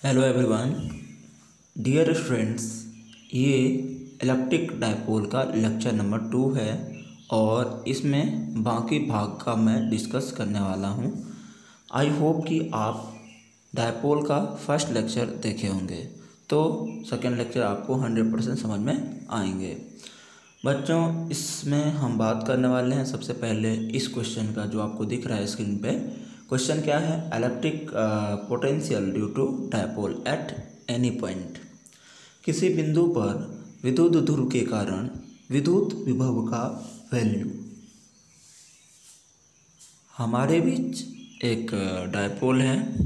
Hello everyone, dear students. ये electric dipole का lecture number 2 है और इसमें बाकी भाग का मैं डिस्कस करने वाला हूँ। आई होप कि आप डायपोल का फर्स्ट लेक्चर देखे होंगे तो सेकेंड लेक्चर आपको 100% समझ में आएंगे। बच्चों, इसमें हम बात करने वाले हैं सबसे पहले इस क्वेश्चन का जो आपको दिख रहा है स्क्रीन पे। क्वेश्चन क्या है? Electric potential due to dipole at any point. किसी बिंदु पर विद्युत ध्रुव के कारण विद्युत विभव का वैल्यू। हमारे बीच एक डायपोल है,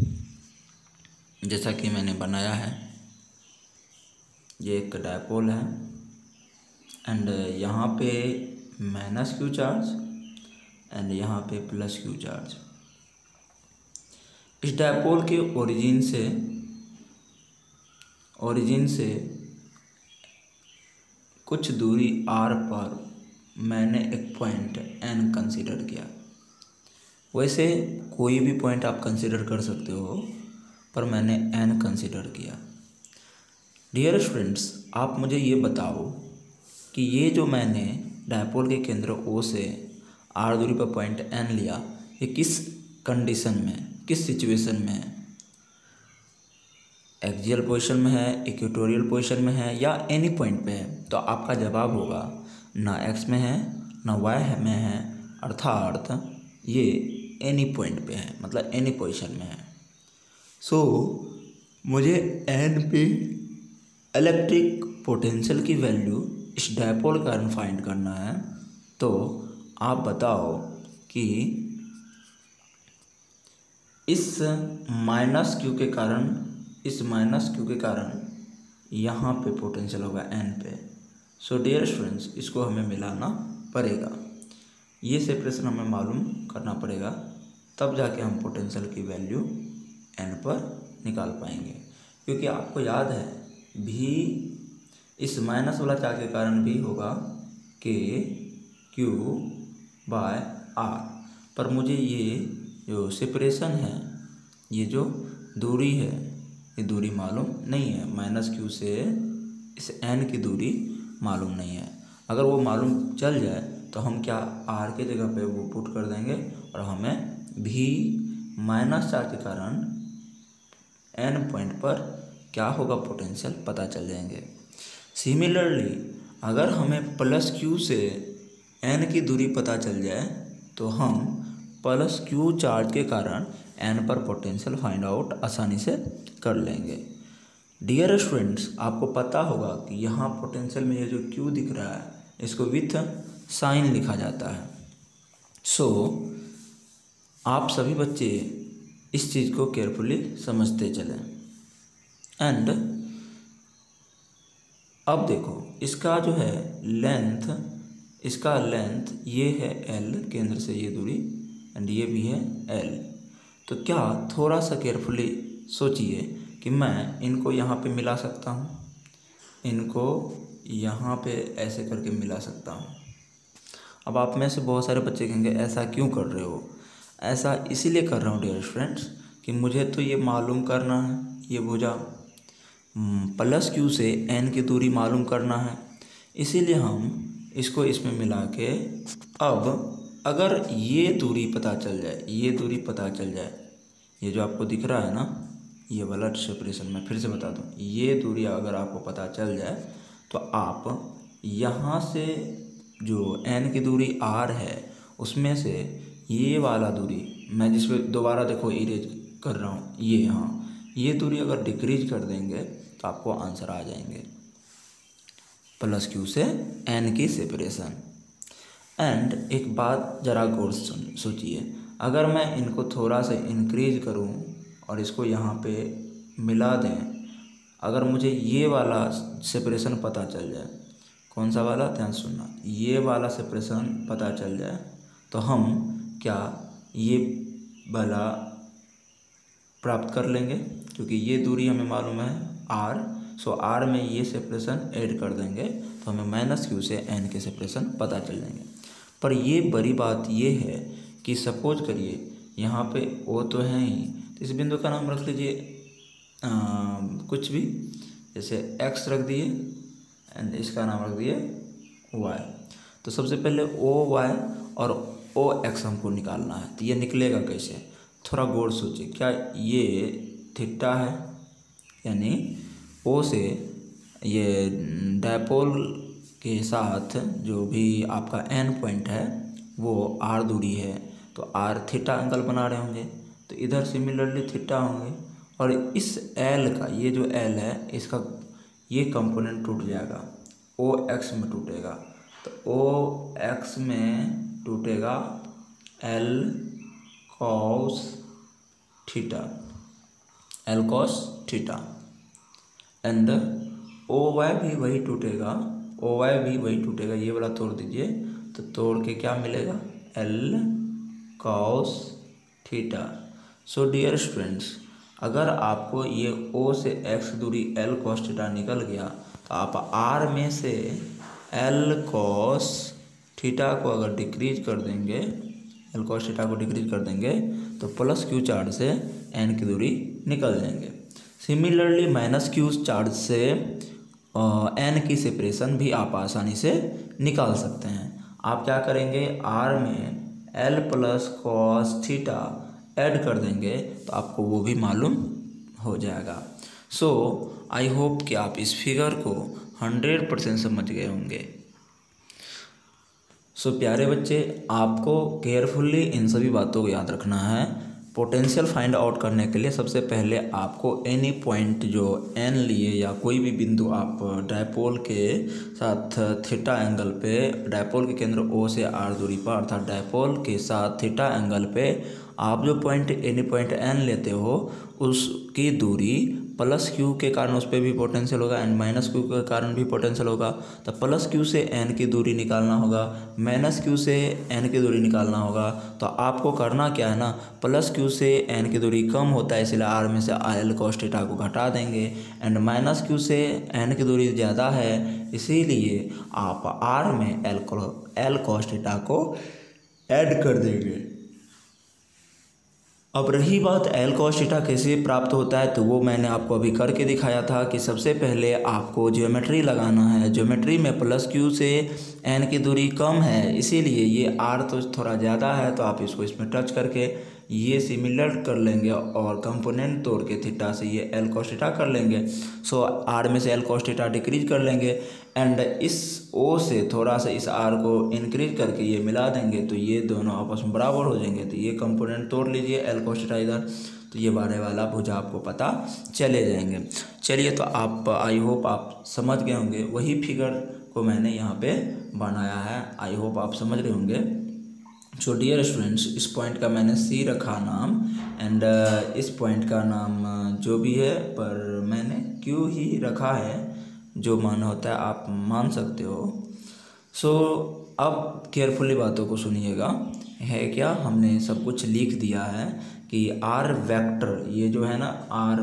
जैसा कि मैंने बनाया है। ये एक डायपोल है एंड यहाँ पे माइनस क्यू चार्ज एंड यहाँ पे प्लस क्यू चार्ज। इस डायपोल के ओरिजिन से कुछ दूरी r पर मैंने एक पॉइंट n कंसीडर किया। वैसे कोई भी पॉइंट आप कंसीडर कर सकते हो, पर मैंने n कंसीडर किया। डियर स्टूडेंट्स, आप मुझे ये बताओ कि ये जो मैंने डायपोल के केंद्र O से r दूरी पर पॉइंट n लिया, ये किस कंडीशन में, किस सिचुएशन में है? एक्सियल पोजीशन में है, इक्वेटोरियल पोजीशन में है या एनी पॉइंट पे है? तो आपका जवाब होगा ना x में है ना y में है, अर्थात ये एनी पॉइंट पे है, मतलब एनी पोजीशन में है। सो मुझे n पे इलेक्ट्रिक पोटेंशियल की वैल्यू इस डायपोल के कारण फाइंड करना है। तो आप बताओ कि इस माइनस क्यू के कारण यहाँ पे पोटेंशियल होगा n पे। सो डियर स्टूडेंट्स, इसको हमें मिलाना पड़ेगा। ये सेपरेशन हमें मालूम करना पड़ेगा, तब जाके हम पोटेंशियल की वैल्यू n पर निकाल पाएंगे। क्योंकि आपको याद है भी इस माइनस वाला चार्ज के कारण भी होगा k q बाय r। पर मुझे ये जो सेपरेशन है, ये जो दूरी है, ये दूरी मालूम नहीं है। माइनस क्यू से इस n की दूरी मालूम नहीं है। अगर वो मालूम चल जाए तो हम क्या r के जगह पे वो पुट कर देंगे और हमें भी माइनस चार्ज के कारण n पॉइंट पर क्या होगा पोटेंशियल पता चल जाएंगे। सिमिलरली अगर हमें प्लस क्यू से n की दूरी पता चल जाए तो हम प्लस क्यू चार्ज के कारण n पर पोटेंशियल फाइंड आउट आसानी से कर लेंगे। डियर स्टूडेंट्स, आपको पता होगा कि यहाँ पोटेंशियल में ये जो q दिख रहा है, इसको विथ साइन लिखा जाता है। सो आप सभी बच्चे इस चीज़ को केयरफुली समझते चलें। एंड अब देखो, इसका जो है लेंथ ये है l, केंद्र से ये दूरी, एंड ये भी है l। तो क्या थोड़ा सा केयरफुली सोचिए कि मैं इनको यहाँ पे मिला सकता हूँ, इनको यहाँ पे ऐसे करके मिला सकता हूँ। अब आप में से बहुत सारे बच्चे कहेंगे ऐसा क्यों कर रहे हो? ऐसा इसीलिए कर रहा हूँ डियर स्टूडेंट्स कि मुझे तो ये मालूम करना है, ये भुजा प्लस क्यू से n की दूरी मालूम करना है। इसीलिए हम इसको इसमें मिला के, अब अगर ये दूरी पता चल जाए, ये जो आपको दिख रहा है ना, ये वाला सेपरेशन में फिर से बता दूं, ये दूरी अगर आपको पता चल जाए तो आप यहाँ से जो n की दूरी r है उसमें से ये वाला दूरी, मैं जिस पे दोबारा देखो इरेज कर रहा हूँ, ये हाँ, ये दूरी अगर डिक्रीज कर देंगे तो आपको आंसर आ जाएंगे प्लस क्यू से n की सेपरेशन। एंड एक बात ज़रा गौर से सोचिए, अगर मैं इनको थोड़ा सा इंक्रीज करूं और इसको यहाँ पे मिला दें, अगर मुझे ये वाला सेपरेशन पता चल जाए, कौन सा वाला, ध्यान सुनना, ये वाला सेपरेशन पता चल जाए तो हम क्या ये वाला प्राप्त कर लेंगे, क्योंकि ये दूरी हमें मालूम है r। सो r में ये सेपरेशन ऐड कर देंगे तो हमें माइनस क्यू से n के सेपरेशन पता चल जाएंगे। पर ये बड़ी बात ये है कि सपोज करिए यहाँ पे O तो है ही, तो इस बिंदु का नाम रख लीजिए कुछ भी, जैसे x रख दिए एंड इसका नाम रख दिए y। तो सबसे पहले ओ वाई और ओ एक्स हमको निकालना है। तो ये निकलेगा कैसे, थोड़ा गौर सोचिए। क्या ये थीटा है, यानी ओ से ये डायपोल के साथ जो भी आपका एन पॉइंट है वो आर दूरी है, तो आर थीटा एंगल बना रहे होंगे। तो इधर सिमिलरली थीटा होंगे, और इस एल का, ये जो एल है इसका ये कंपोनेंट टूट जाएगा, ओ एक्स में टूटेगा। तो ओ एक्स में टूटेगा L cos theta, L cos theta, and O Y भी वही टूटेगा, ओ वाई भी वही टूटेगा। ये वाला तोड़ दीजिए, तो तोड़ के क्या मिलेगा, L cos theta. So dear students, अगर आपको ये ओ से एक्स दूरी एल कॉस थीटा निकल गया, तो आप आर में से एल कॉस थीटा को अगर डिक्रीज कर देंगे, एल कॉस थीटा को डिक्रीज कर देंगे, तो प्लस क्यू चार्ज से एन की दूरी निकल जाएंगे। सिमिलरली माइनस क्यू चार्ज से एन की सेपरेशन भी आप आसानी से निकाल सकते हैं। आप क्या करेंगे, आर में L plus cos theta add कर देंगे तो आपको वो भी मालूम हो जाएगा। सो आई होप कि आप इस फिगर को 100% समझ गए होंगे। सो प्यारे बच्चे, आपको केयरफुल्ली इन सभी बातों को याद रखना है। पोटेंशियल फाइंड आउट करने के लिए सबसे पहले आपको एनी पॉइंट जो एन लिए या कोई भी बिंदु आप डायपोल के साथ थीटा एंगल पे, डायपोल के केंद्र ओ से आर दूरी पर अर्थात डायपोल के साथ थीटा एंगल पे आप जो पॉइंट एनी पॉइंट एन लेते हो उसकी दूरी प्लस क्यू के कारण उस पर भी पोटेंशियल होगा एंड माइनस क्यू के कारण भी पोटेंशियल होगा। तो प्लस क्यू से एन की दूरी निकालना होगा, माइनस क्यू से एन की दूरी निकालना होगा। तो आपको करना क्या है ना, प्लस क्यू से एन की दूरी कम होता है इसलिए आर में से एल कॉस थीटा को घटा देंगे, एंड माइनस क्यू से एन की दूरी ज़्यादा है इसीलिए आप आर में एल कॉस थीटा को ऐड कर देंगे। अब रही बात एल कॉस थीटा कैसे प्राप्त होता है, तो वो मैंने आपको अभी करके दिखाया था कि सबसे पहले आपको ज्योमेट्री लगाना है। ज्योमेट्री में प्लस क्यू से एन की दूरी कम है इसीलिए ये आर तो थोड़ा ज़्यादा है, तो आप इसको इसमें टच करके ये सिमिलर कर लेंगे और कंपोनेंट तोड़ के थीटा से ये एल कॉस थीटा कर लेंगे। सो आर में से एल कॉस थीटा डिक्रीज कर लेंगे एंड इस ओ से थोड़ा सा इस आर को इंक्रीज करके ये मिला देंगे, तो ये दोनों आपस में बराबर हो जाएंगे। तो ये कंपोनेंट तोड़ लीजिए एल कॉस थीटा इधर, तो ये बारे वाला भुजा आपको पता चले जाएंगे। चलिए, तो आप आई होप आप समझ गए होंगे, वही फिगर को मैंने यहाँ पे बनाया है, आई होप आप समझ रहे होंगे। सो डियर स्टूडेंट्स, इस पॉइंट का मैंने सी रखा नाम एंड इस पॉइंट का नाम जो भी है पर मैंने क्यू ही रखा है, जो मान होता है आप मान सकते हो। सो अब केयरफुली बातों को सुनिएगा। है क्या, हमने सब कुछ लिख दिया है कि आर वेक्टर, ये जो है ना आर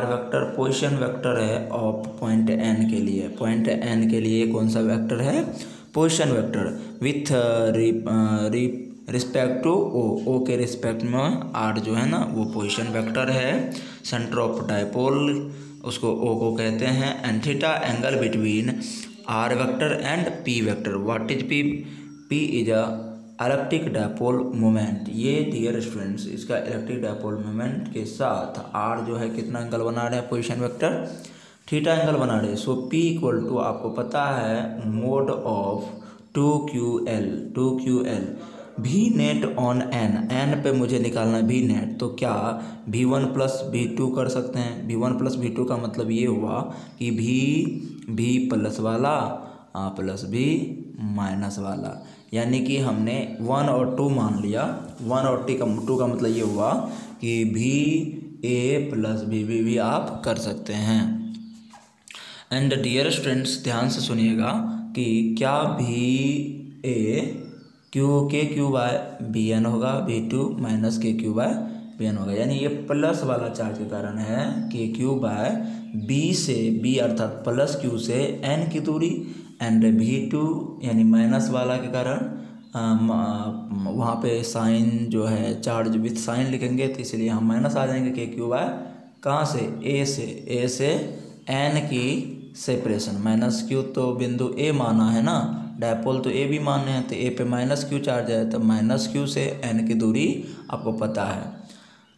वेक्टर पोजीशन वेक्टर है ऑफ पॉइंट एन के लिए। पॉइंट एन के लिए कौन सा वेक्टर है, position vector with respect to O के रिस्पेक्ट में आर जो है ना वो पोजीशन वेक्टर है। सेंटर ऑफ डायपोल उसको ओ को कहते हैं and theta angle between R vector and P vector. What is P, P is a electric dipole moment. ये डियर स्टूडेंट्स, इसका इलेक्ट्रिक डायपोल मोमेंट के साथ आर जो है कितना एंगल बना रहे हैं, पोजीशन वेक्टर थीटा एंगल बना रहे हैं। सो पी इक्वल टू आपको पता है मोड ऑफ 2QL भी नेट ऑन एन पे मुझे निकालना है भी नेट। तो क्या V1 प्लस V2 कर सकते हैं। V1 प्लस V2 का मतलब ये हुआ कि V प्लस वाला प्लस V माइनस वाला, यानी कि हमने 1 और 2 मान लिया। 1 और 2 का मतलब ये हुआ कि VA प्लस VB भी आप कर सकते हैं। एंड डियर स्टूडेंट्स, ध्यान से सुनिएगा कि क्या VA KQ बाय BN होगा, V2 minus KQ bye BN होगा, यानी ये प्लस वाला चार्ज के कारण है KQ बाय B से B अर्थात प्लस Q से N की दूरी, एंड V2 यानी माइनस वाला के कारण वहाँ पे साइन जो है चार्ज विथ साइन लिखेंगे तो इसलिए हम माइनस आ जाएंगे KQ बाय कहाँ से, ए से एन की सेपरेशन। माइनस क्यू तो बिंदु ए माना है ना, डायपोल तो ए भी माने हैं, तो ए पे माइनस क्यू चार्ज है, तो माइनस क्यू से एन की दूरी आपको पता है।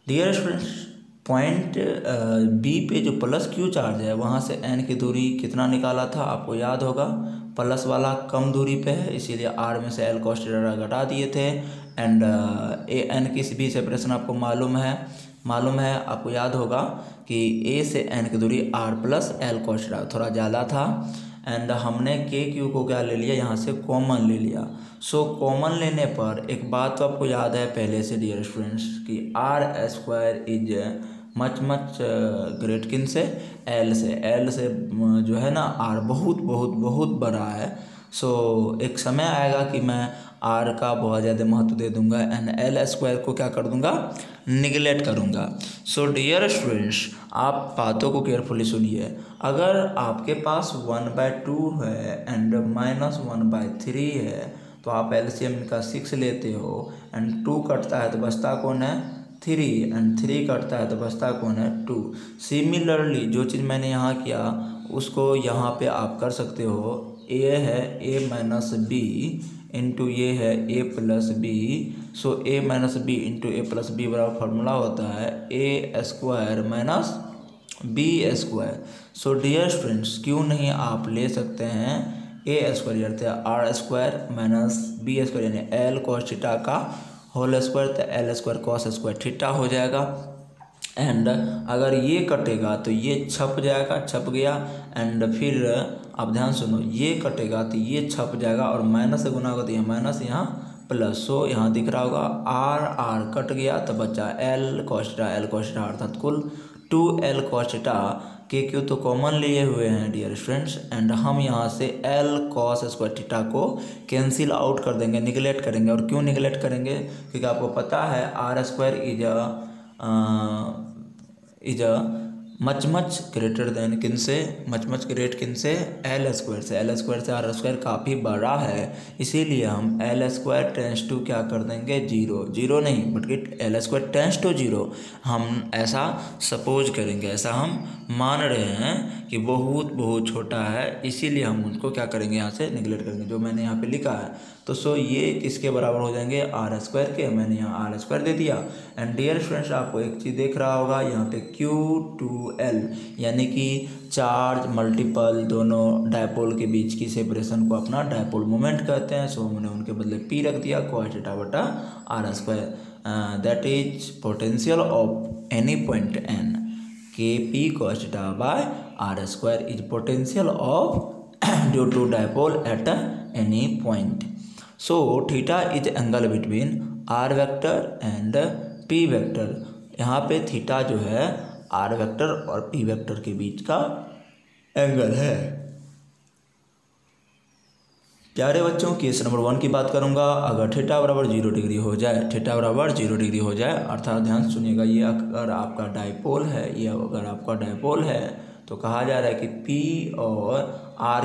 डियर स्टूडेंट्स, पॉइंट बी पे जो प्लस क्यू चार्ज है वहाँ से एन की दूरी कितना निकाला था आपको याद होगा, प्लस वाला कम दूरी पे है, इसीलिए आर में से एल कॉस थीटा घटा दिए थे। एंड ए एन की भी सेपरेशन आपको मालूम है आपको याद होगा कि ए से एन की दूरी R plus L cos theta थोड़ा ज़्यादा था। एंड हमने के क्यू को क्या ले लिया, यहाँ से कॉमन ले लिया। सो कॉमन लेने पर एक बात तो आपको याद है पहले से डियर स्टूडेंट्स कि R square is much great किन से, एल से जो है ना आर बहुत बड़ा है। सो एक समय आएगा कि मैं आर का बहुत ज़्यादा महत्व दे दूंगा एंड एल स्क्वायर को क्या कर दूंगा, निगलेक्ट करूंगा। सो डियर स्टूडेंट्स, आप बातों को केयरफुली सुनिए। अगर आपके पास 1/2 है एंड -1/3 है तो आप एलसीएम का 6 लेते हो एंड 2 कटता है तो बचता कौन है, 3 एंड 3 कटता है तो बचता कौन है, 2। सिमिलरली जो चीज़ मैंने यहाँ किया उसको यहाँ पे आप कर सकते हो। ए है a माइनस बी इंटू ये है a plus B. So a minus B into A plus B बराबर फार्मूला होता है a square minus B square. So dear students, क्यों नहीं आप ले सकते हैं a स्क्वायर यानी R square minus B square यानी एल कॉस थीटा का होल स्क्वायर, तो L square cos square theta हो जाएगा। एंड अगर ये कटेगा तो ये छप जाएगा, छप गया। एंड फिर आप ध्यान सुनो, ये कटेगा तो ये छप जाएगा और माइनस से गुना होगा तो ये माइनस यहाँ प्लस। सो यहाँ दिख रहा होगा आर कट गया तो बचा एल कॉस थीटा अर्थात कुल 2l कॉस थीटा। के क्यू तो कॉमन लिए हुए हैं डियर स्टूडेंट्स एंड हम यहाँ से एल कॉस स्क्वायर थीटा को कैंसिल आउट कर देंगे, निगलेक्ट करेंगे। और क्यों निगलेक्ट करेंगे, क्योंकि आपको पता है R square is much greater than किन से, मच ग्रेट किन से, एल स्क्वायर से आर स्क्वायर काफ़ी बड़ा है, इसीलिए हम एल स्क्वायर टेंस टू क्या कर देंगे, जीरो नहीं but L square tends to 0 हम ऐसा सपोज करेंगे, ऐसा हम मान रहे हैं कि बहुत छोटा है, इसीलिए हम उनको क्या करेंगे, यहाँ से निगलेक्ट करेंगे जो मैंने यहाँ पे लिखा है। तो सो ये किसके बराबर हो जाएंगे, आर स्क्वायर के। मैंने यहाँ आर स्क्वायर दे दिया। एंड डियर स्टूडेंट्स, आपको एक चीज़ देख रहा होगा यहाँ पे Q2L यानी कि चार्ज मल्टीपल दोनों डायपोल के बीच की सेपरेशन को अपना डायपोल मोमेंट कहते हैं। सो हमने उनके बदले P रख दिया cos थीटा बटा R square, that is potential of any point N। Kp cos theta by r square is potential of due to dipole at any point. So theta is angle between r vector and p vector. यहाँ पे theta जो है r vector और p vector के बीच का angle है। प्यारे बच्चों, केस नंबर 1 की बात करूंगा। अगर थीटा बराबर 0 डिग्री हो जाए, अर्थात ध्यान सुनिएगा, ये अगर आपका डायपोल है, तो कहा जा रहा है कि P और R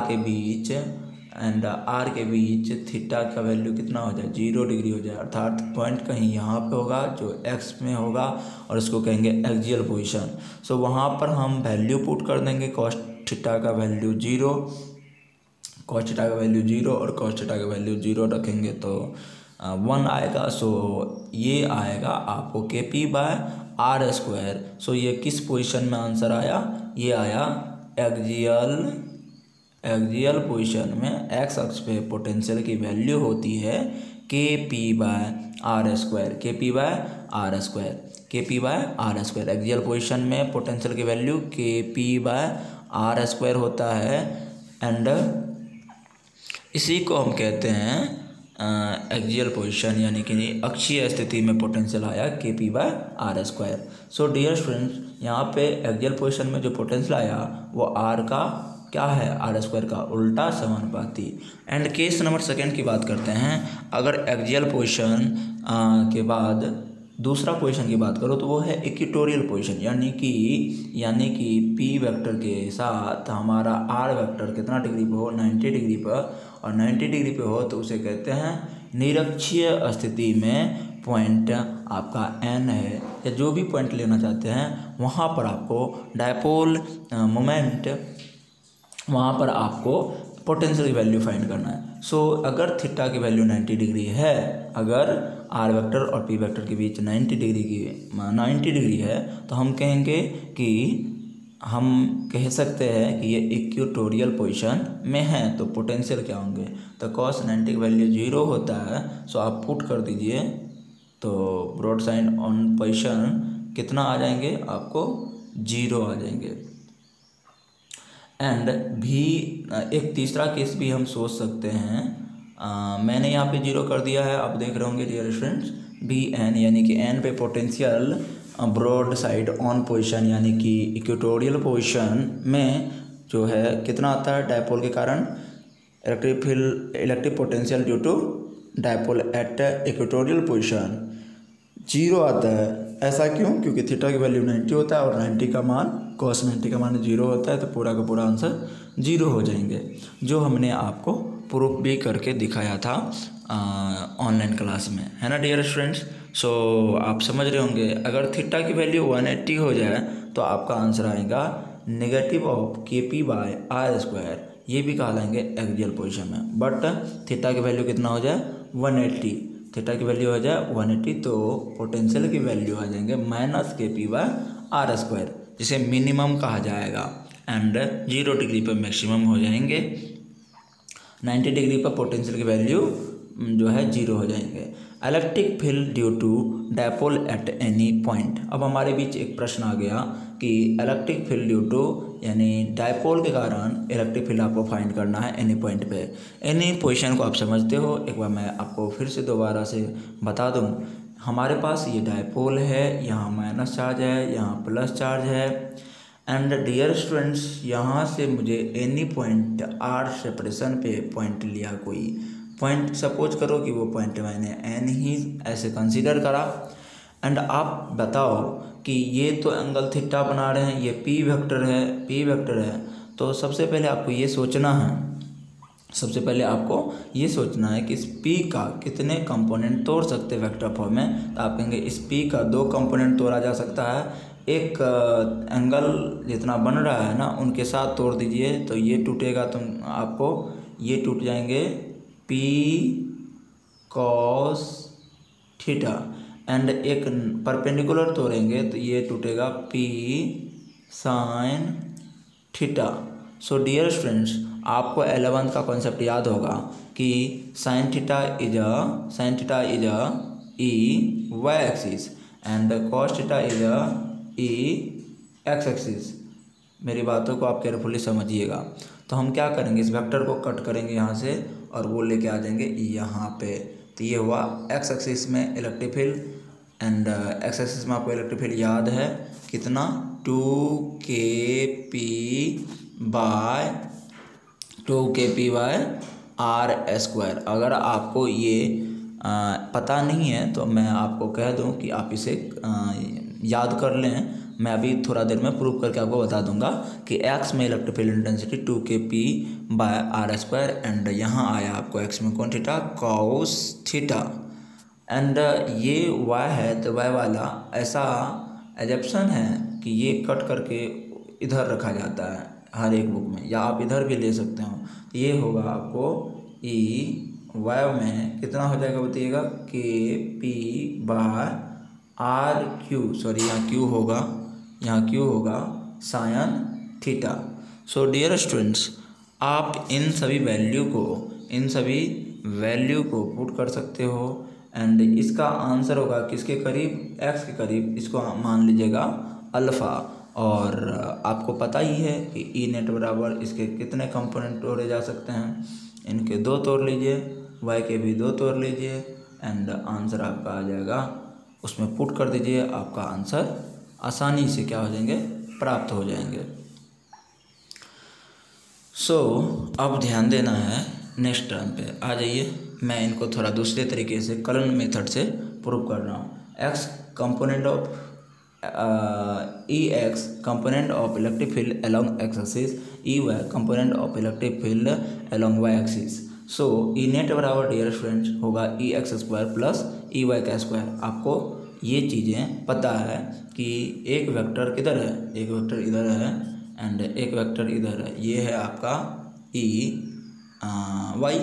के बीच थीटा का वैल्यू कितना हो जाए, 0 डिग्री हो जाए। अर्थात पॉइंट कहीं यहाँ पे होगा जो x में होगा और इसको कहेंगे एक्सियल पोजीशन। सो वहाँ पर हम वैल्यू पुट कर देंगे, cos थीटा का वैल्यू 0 और cos थीटा का वैल्यू 0 रखेंगे तो 1 आएगा। सो ये आएगा आपको Kp by R square. So ये किस पोजीशन में आंसर आया, ये आया एक्सियल पोजीशन में। एक्स अक्ष पे पोटेंशियल की वैल्यू होती है Kp by R square. Axial position में पोटेंशियल की value Kp by R square होता है। एंड इसी को हम कहते हैं एक्सियल पोजीशन, यानी कि अक्षीय स्थिति में पोटेंशियल आया Kp by R square. So dear students, यहाँ पे एक्सियल पोजीशन में जो पोटेंशियल आया वो आर का क्या है, आर स्क्वायर का उल्टा समानुपाती। एंड केस नंबर 2 की बात करते हैं। अगर एक्सियल पोजीशन के बाद दूसरा पोजीशन की बात करो तो वो है इक्वेटोरियल पोजीशन, यानी कि P वेक्टर के साथ हमारा R वेक्टर कितना डिग्री पे हो, 90 डिग्री पर, और 90 डिग्री पे हो तो उसे कहते हैं निरक्षीय स्थिति में पॉइंट आपका एन है या जो भी पॉइंट लेना चाहते हैं वहाँ पर आपको डायपोल मोमेंट, वहाँ पर आपको पोटेंशियल की वैल्यू फाइंड करना है। सो अगर थीटा की वैल्यू 90 डिग्री है, अगर आर वेक्टर और पी वेक्टर के बीच 90 डिग्री है तो हम कहेंगे कि हम कह सकते हैं कि ये इक्वेटोरियल पोजीशन में है। तो पोटेंशियल क्या होंगे, तो cos 90 की वैल्यू 0 होता है। सो आप पुट कर दीजिए तो ब्रॉड साइन ऑन पोजीशन कितना आ जाएंगे, आपको 0 आ जाएंगे। एंड भी एक तीसरा केस भी हम सोच सकते हैं, मैंने यहाँ पे 0 कर दिया है, आप देख रहे होंगे डियर स्टूडेंट्स, बी एन यानी कि एन पे potential broad side on position यानी कि इक्वेटोरियल पोजीशन में जो है कितना आता है, डायपोल के कारण electric potential due to dipole at equatorial position 0 आता है। ऐसा क्यों, क्योंकि थीटा की वैल्यू 90 होता है और 90 का मान cos 90 का मान 0 होता है, तो पूरा का पूरा आंसर 0 हो जाएंगे, जो हमने आपको प्रूफ भी करके दिखाया था ऑनलाइन क्लास में, है ना डियर स्टूडेंट्स। सो आप समझ रहे होंगे, अगर थीटा की वैल्यू 180 हो जाए तो आपका आंसर आएगा नेगेटिव ऑफ KP/r², ये भी कहलाएंगे एक्सियल पोजीशन में। बट थीटा की वैल्यू कितना हो जाए 180, थीटा की वैल्यू हो जाए 180 तो पोटेंशियल की वैल्यू आ जाएंगे -KP/r², जिसे मिनिमम कहा जाएगा। एंड 0 डिग्री पर मैक्सिमम हो जाएंगे, 90 डिग्री पर पोटेंशियल की वैल्यू जो है 0 हो जाएंगे। Electric field due to dipole at any point. अब हमारे बीच एक प्रश्न आ गया कि इलेक्ट्रिक फील्ड ड्यू टू यानी डायपोल के कारण इलेक्ट्रिक फील्ड आपको फाइंड करना है एनी पॉइंट पे। एनी पोजीशन को आप समझते हो, एक बार मैं आपको फिर से दोबारा से बता दूं। हमारे पास ये डायपोल है, यहाँ माइनस चार्ज है, यहाँ प्लस चार्ज है। एंड डियर स्टूडेंट्स, यहाँ से मुझे एनी पॉइंट आर सेपरेशन पे पॉइंट लिया, कोई पॉइंट सपोज करो कि वो पॉइंट मैंने एन ही ऐसे कंसीडर करा। एंड आप बताओ कि ये तो एंगल थीटा बना रहे हैं, ये पी वेक्टर है, तो सबसे पहले आपको ये सोचना है कि इस P का कितने कंपोनेंट तोड़ सकते हैं वेक्टर फॉर्म में। तो आप कहेंगे इस P का 2 कंपोनेंट तोड़ा जा सकता है, एक एंगल जितना बन रहा है ना उनके साथ तोड़ दीजिए तो ये टूटेगा, तो आपको ये टूट जाएंगे P cos थीटा। एंड एक परपेंडिकुलर तोड़ेंगे तो ये टूटेगा P sin theta. So dear students, आपको 11th का कॉन्सेप्ट याद होगा कि sin theta is e y axis and cos theta is e x axis. मेरी बातों को आप केयरफुली समझिएगा। तो हम क्या करेंगे, इस वेक्टर को कट करेंगे यहाँ से और वो लेके आ जाएंगे यहाँ पे। तो ये हुआ x एक्सिस में electric field, and x axis में आपको इलेक्ट्रिक फील्ड याद है कितना, 2kp/r²। अगर आपको ये पता नहीं है तो मैं आपको कह दूं कि आप इसे याद कर लें। मैं अभी थोड़ा देर में प्रूव करके आपको बता दूंगा कि x में electric field intensity 2kp/r², and यहाँ आया आपको x में कौन थीटा, cos थीटा। एंड ये y है तो y वाला ऐसा एजप्शन है कि ये कट करके इधर रखा जाता है हर एक बुक में, या आप इधर भी ले सकते हो। तो ये होगा आपको y में कितना हो जाएगा बताइएगा, KP/r², सॉरी यहाँ Q होगा sine theta. So dear students, आप इन सभी वैल्यू को पुट कर सकते हो एंड इसका आंसर होगा किसके करीब, x के करीब। इसको मान लीजिएगा अल्फ़ा, और आपको पता ही है कि ई नेट बराबर इसके कितने कंपोनेंट तोड़े जा सकते हैं, इनके 2 तोड़ लीजिए, y के भी 2 तोड़ लीजिए, एंड आंसर आपका आ जाएगा, उसमें पुट कर दीजिए, आपका आंसर आसानी से क्या हो जाएंगे, प्राप्त हो जाएंगे। सो अब ध्यान देना है नेक्स्ट टर्म पे। आ जाइए, मैं इनको थोड़ा दूसरे तरीके से कलन मेथड से प्रूव कर रहा हूँ। x component of Ex component of electric field along x axis, Ey component of electric field along y axis. So E net बराबर डियर स्टूडेंट्स होगा Ex² प्लस ई वाई का square. आपको ये चीज़ें पता है कि एक वेक्टर किधर है, एक वेक्टर इधर है एंड एक वेक्टर इधर है। ये है आपका ई वाई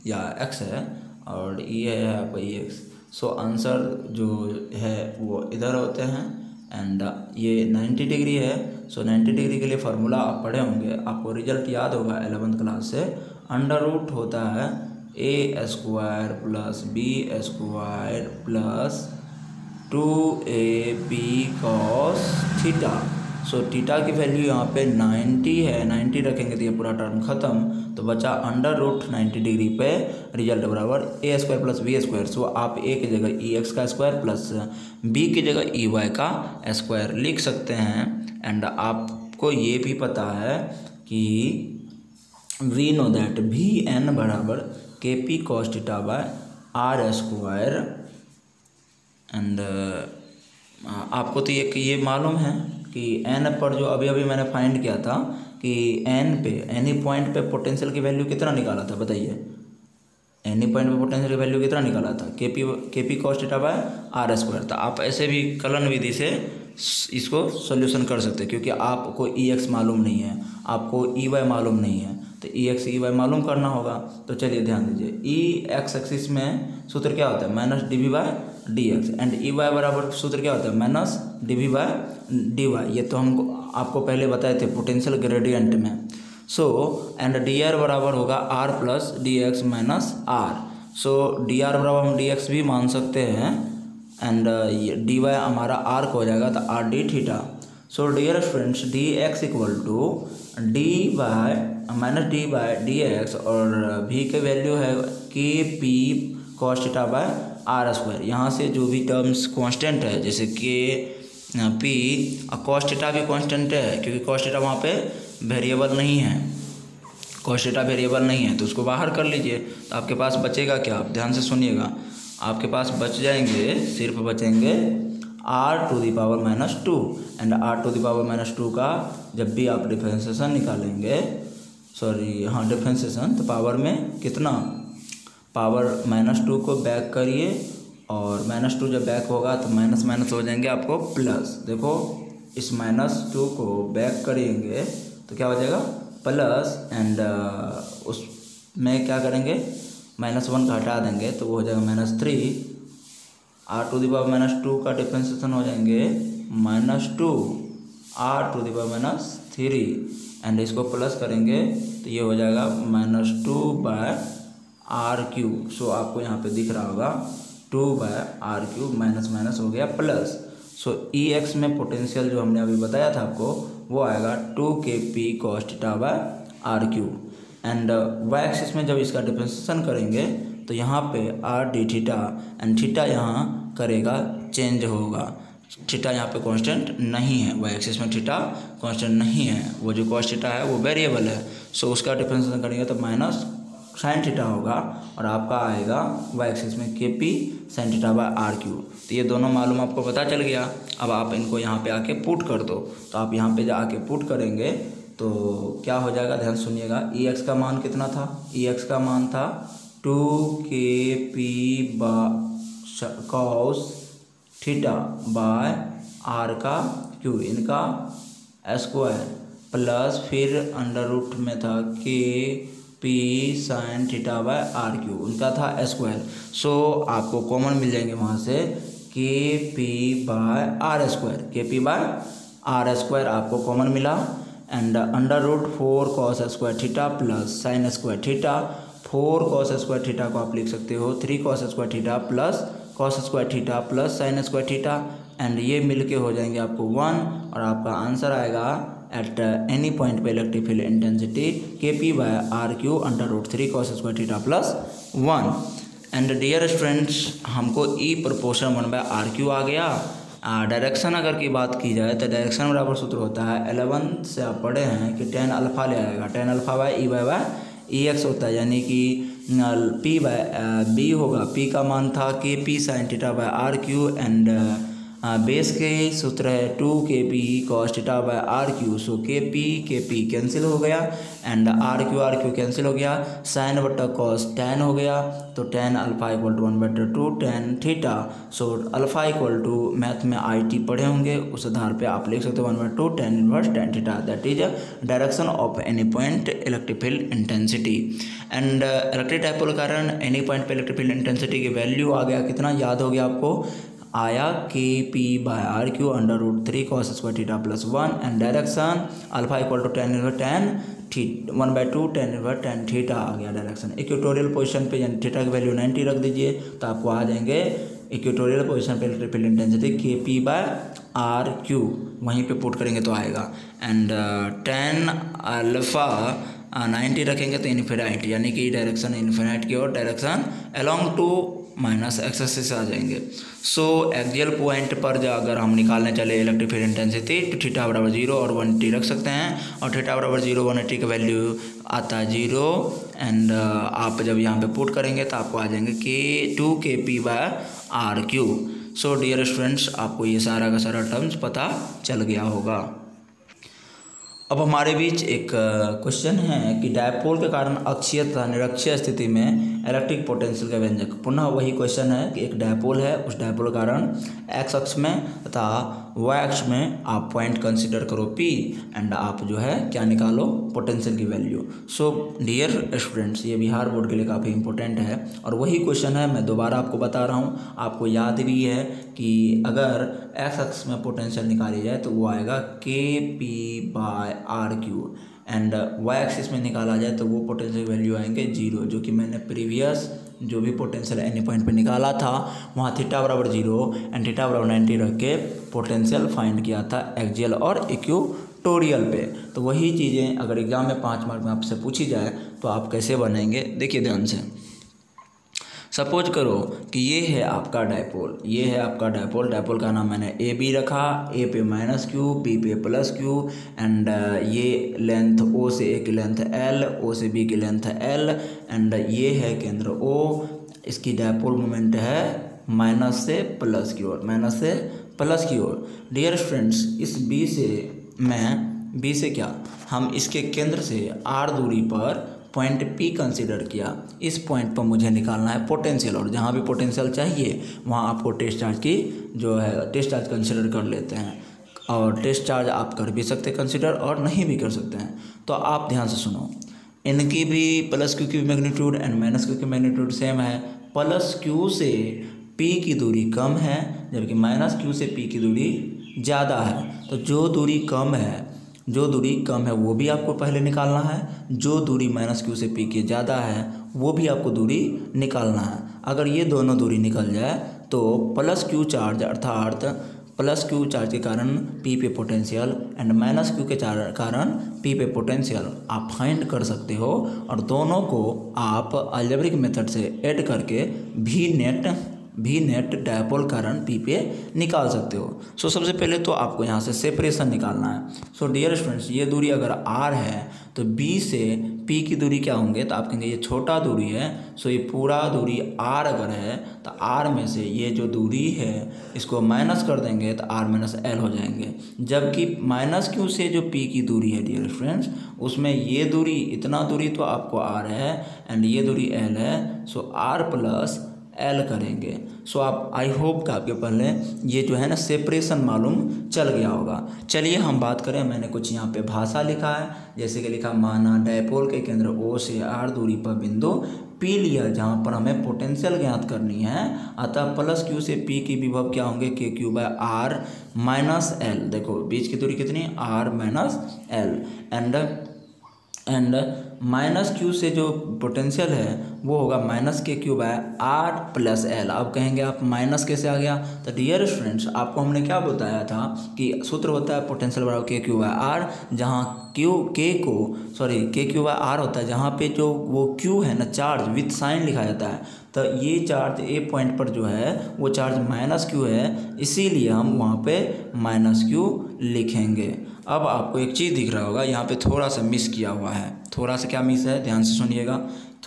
या एक्स है और ये है आपका ई एक्स। सो आंसर जो है वो इधर होते हैं एंड ये 90 डिग्री है। सो 90 डिग्री के लिए फार्मूला आप पढ़े होंगे, आपको रिजल्ट याद होगा 11th क्लास से। अंडर रूट होता है A square plus B square plus 2ab cos theta. So theta की वैल्यू यहाँ पे 90 है, 90 रखेंगे तो ये पूरा टर्म खत्म, तो बचा अंडर रूट 90 डिग्री पे रिजल्ट बराबर ए स्क्वायर प्लस बी स्क्वायर। सो आप ए की जगह ई एक्स का स्क्वायर प्लस बी की जगह ई वाई का स्क्वायर लिख सकते हैं। एंड आपको ये भी पता है कि we know that V N बराबर K P cos theta by R square. And आपको तो ये मालूम है कि एन पर जो अभी अभी मैंने फाइंड किया था कि एन पे एनी पॉइंट पे पोटेंशियल की वैल्यू कितना निकाला था, बताइए। एनी पॉइंट पे पोटेंशियल की वैल्यू कितना निकाला था, K P cos theta by R square. तो आप ऐसे भी कलन विधि से इसको सॉल्यूशन कर सकते हैं, क्योंकि आपको ई एक्स मालूम नहीं है, आपको ई वाई मालूम नहीं है, तो ई एक्स ई वाई मालूम करना होगा। तो चलिए ध्यान दीजिए, ई एक्स एक्सिस में सूत्र क्या होता है, minus D V by D X, and E Y बराबर सूत्र क्या होता है, minus D V by D Y. ये तो हमको आपको पहले बताए थे पोटेंशियल ग्रेडियंट में। सो एंड डी आर बराबर होगा R plus D X minus R. So D R बराबर हम डी एक्स भी मान सकते हैं एंड डी वाई हमारा आर को हो जाएगा तो R D theta. So dear students, D X equal to D Y minus D by D X और भी के वैल्यू है K P cos theta by R square. यहाँ से जो भी टर्म्स कांस्टेंट है, जैसे के पी और कॉस थीटा भी कांस्टेंट है, क्योंकि कॉस थीटा वहाँ पे वेरिएबल नहीं है, कॉस थीटा वेरिएबल नहीं है, तो उसको बाहर कर लीजिए। तो आपके पास बचेगा क्या, आप ध्यान से सुनिएगा, आपके पास बच जाएंगे, सिर्फ बचेंगे R to the power minus two. And R to the power minus two का जब भी आप डिफरेंशिएशन निकालेंगे, डिफरेंशिएशन, तो पावर में कितना, पावर माइनस टू को बैक करिए और माइनस टू जब बैक होगा तो माइनस माइनस हो जाएंगे आपको प्लस। देखो इस माइनस टू को बैक करेंगे तो क्या हो जाएगा प्लस, एंड उसमें क्या करेंगे माइनस वन का हटा देंगे तो वो हो जाएगा minus three. R to the power minus two का डिफरेंशिएशन हो जाएंगे minus two R to the power minus three, and इसको प्लस करेंगे तो ये हो जाएगा minus two by R cube. So आपको यहाँ पे दिख रहा होगा 2 by R cube, minus minus हो गया प्लस। सो ई एक्स में पोटेंशियल जो हमने अभी बताया था आपको वो आएगा 2 K P cos theta by R cube. And Y axis में जब इसका डिफरेंशिएशन करेंगे तो यहाँ पे R D theta, and theta यहाँ करेगा चेंज होगा, थीटा यहाँ पे कांस्टेंट नहीं है, वाई एक्सिस में थीटा कांस्टेंट नहीं है, वो जो कॉस थीटा है वो वेरिएबल है। सो उसका डिफरेंशिएशन करेंगे तो माइनस साइन थीटा होगा और आपका आएगा वाई एक्सिस में K P sine theta by R cube. तो ये दोनों मालूम आपको पता चल गया। अब आप इनको यहाँ पे आके पुट कर दो, तो आप यहाँ पे आके पुट करेंगे तो क्या हो जाएगा, ध्यान सुनिएगा। ई एक्स का मान कितना था, ई एक्स का मान था 2 K P cos theta by R का क्यूब, इनका स्क्वायर, प्लस फिर अंडर रूट में था K P sine theta by R cube, उनका था स्क्वायर। सो आपको कॉमन मिल जाएंगे वहाँ से K P by R square, K P by R square आपको कॉमन मिला, and under root 4 cos square theta plus sine square theta. 4 cos square theta को आप लिख सकते हो 3 cos square theta plus cos square theta plus sine square theta, and ये मिलके हो जाएंगे आपको 1, और आपका आंसर आएगा एट एनी पॉइंट पे electric field intensity K P by R cube under root 3 cos square theta plus 1। And dear students, हमको E proportion 1 by R cube आ गया। डायरेक्शन अगर की बात की जाए तो डायरेक्शन बराबर सूत्र होता है 11 से आप पढ़े हैं कि tan अल्फा ले आएगा, tan alpha by E Y by E X होता है, यानी कि पी बाय बी होगा, पी का मान था K P sine theta by R Q, and base के सूत्र है 2kp cos theta by R Q. So K P cancel हो गया एंड आर क्यू कैंसिल हो गया, साइन बट्टा कॉस टैन हो गया, तो tan alpha equal to 1/2 tan theta. So alpha equal to math में IT पढ़े होंगे, उस आधार पे आप लिख सकते हो 1/2 tan inverse tan theta, that is direction of any point electric field intensity. And electric dipole के कारण एनी पॉइंट पे इलेक्ट्रिक फील्ड इंटेंसिटी की वैल्यू आ गया कितना, याद हो गया आपको, आया KP/RQ √3 cos square theta plus 1 and direction alpha equal to tan inverse tan 1/2 tan inverse tan theta आ गया डायरेक्शन। इक्वेटोरियल पोजीशन पे यानी थीटा की वैल्यू 90 रख दीजिए तो आपको आ जाएंगे इक्वेटोरियल पोजीशन पे इलेक्ट्रिक फील्ड इंटेंसिटी KP/RQ, वहीं पे पुट करेंगे तो आएगा। एंड टैन अल्फा 90 रखेंगे तो इन्फिनिटी, यानी कि डायरेक्शन इन्फिनिट की ओर, direction along to minus X axis आ जाएंगे। सो एक्सियल पॉइंट पर जो अगर हम निकालने चले इलेक्ट्रिक फील्ड इंटेंसिटी तो थीटा बराबर 0 और 180 रख सकते हैं, और थीटा बराबर 0 180 का वैल्यू आता है 0 एंड आप जब यहाँ पे पुट करेंगे तो आपको आ जाएंगे2kp/RQ। सो डियर स्टूडेंट्स, आपको ये सारा का सारा टर्म्स पता चल गया होगा। अब हमारे बीच एक क्वेश्चन है कि डायपोल के कारण अक्षीय तथा निरक्षीय स्थिति में इलेक्ट्रिक पोटेंशियल का व्यंजक। पुनः वही क्वेश्चन है कि एक डायपोल है, उस डायपोल के कारण एक्स अक्ष में तथा वाई अक्ष में आप पॉइंट कंसीडर करो P एंड आप जो है क्या निकालो, पोटेंशियल की वैल्यू। सो डियर स्टूडेंट्स, ये बिहार बोर्ड के लिए काफ़ी इंपॉर्टेंट है और वही क्वेश्चन है, मैं दोबारा आपको बता रहा हूँ, आपको याद भी है कि अगर एक्स अक्ष में पोटेंशियल निकाली जाए तो वो आएगा KP/RQ एंड वाई एक्सिस में निकाला जाए तो वो पोटेंशियल वैल्यू आएंगे 0, जो कि मैंने प्रीवियस जो भी पोटेंशियल एनी पॉइंट पे निकाला था वहाँ थीटा बराबर 0 एंड थीटा बराबर 90 रख के पोटेंशियल फाइंड किया था एक्सियल और इक्वेटोरियल पे। तो वही चीज़ें अगर एग्जाम में 5 मार्क में आपसे पूछी जाए तो आप कैसे बनाएंगे, देखिए ध्यान से। सपोज करो कि ये है आपका डायपोल, ये है आपका डायपोल, डायपोल का नाम मैंने AB रखा, A पे -Q, B पे +Q एंड ये लेंथ O से A की लेंथ L, O से B की लेंथ L एंड ये है केंद्र O, इसकी डायपोल मोमेंट है माइनस से प्लस की ओर, माइनस से प्लस की ओर। डियर स्टूडेंट्स, इस B से क्या, हम इसके केंद्र से R दूरी पर पॉइंट P कंसीडर किया, इस पॉइंट पर मुझे निकालना है पोटेंशियल, और जहाँ भी पोटेंशियल चाहिए वहाँ आपको टेस्ट चार्ज की जो है टेस्ट चार्ज कंसीडर कर लेते हैं, और टेस्ट चार्ज आप कर भी सकते हैं कंसीडर और नहीं भी कर सकते हैं। तो आप ध्यान से सुनो, इनकी भी +Q की मैग्नीट्यूड एंड -Q की मैग्नीट्यूड सेम है। +Q से P की दूरी कम है जबकि -Q से P की दूरी ज़्यादा है। तो जो दूरी कम है वो भी आपको पहले निकालना है, जो दूरी -Q से P की ज़्यादा है वो भी आपको दूरी निकालना है। अगर ये दोनों दूरी निकल जाए तो +Q चार्ज अर्थात +Q चार्ज के कारण P पे पोटेंशियल एंड -Q के कारण P पे पोटेंशियल आप फाइंड कर सकते हो, और दोनों को आप अलजेब्रिक मेथड से ऐड करके भी नेट डायपोल कारण P पे निकाल सकते हो। सो सबसे पहले तो आपको यहाँ से सेपरेशन निकालना है। सो डियर स्टूडेंट्स, ये दूरी अगर R है तो B से P की दूरी क्या होंगे, तो आप कहेंगे ये छोटा दूरी है। सो ये पूरा दूरी R अगर है तो R में से ये जो दूरी है इसको माइनस कर देंगे तो R - L हो जाएंगे, जबकि -Q से जो P की दूरी है डियर स्टूडेंट्स, उसमें ये दूरी इतना दूरी तो आपको R है एंड ये दूरी L है। सो R + L करेंगे। सो आप आई होप कि आपके पहले ये जो है ना सेपरेशन मालूम चल गया होगा। चलिए हम बात करें, मैंने कुछ यहाँ पे भाषा लिखा है, जैसे कि लिखा माना डायपोल के केंद्र O से R दूरी पर बिंदु P लिया जहाँ पर हमें पोटेंशियल ज्ञात करनी है, अतः +Q से P की विभव क्या होंगे KQ/R - L। देखो बीच की दूरी कितनी, R - L एंड -Q से जो पोटेंशियल है वो होगा -KQ/R + L। अब कहेंगे आप माइनस कैसे आ गया, तो डियर स्टूडेंट्स आपको हमने क्या बताया था कि सूत्र होता है पोटेंशियल बराबर KQ/R, जहाँ KQ/R होता है जहाँ पे जो वो Q है ना चार्ज विथ साइन लिखा जाता है, तो ये चार्ज A पॉइंट पर जो है वो चार्ज -Q है, इसीलिए हम वहाँ पे -Q लिखेंगे। अब आपको एक चीज़ दिख रहा होगा यहाँ पे थोड़ा सा मिस किया हुआ है, थोड़ा सा क्या मिस है, ध्यान से सुनिएगा,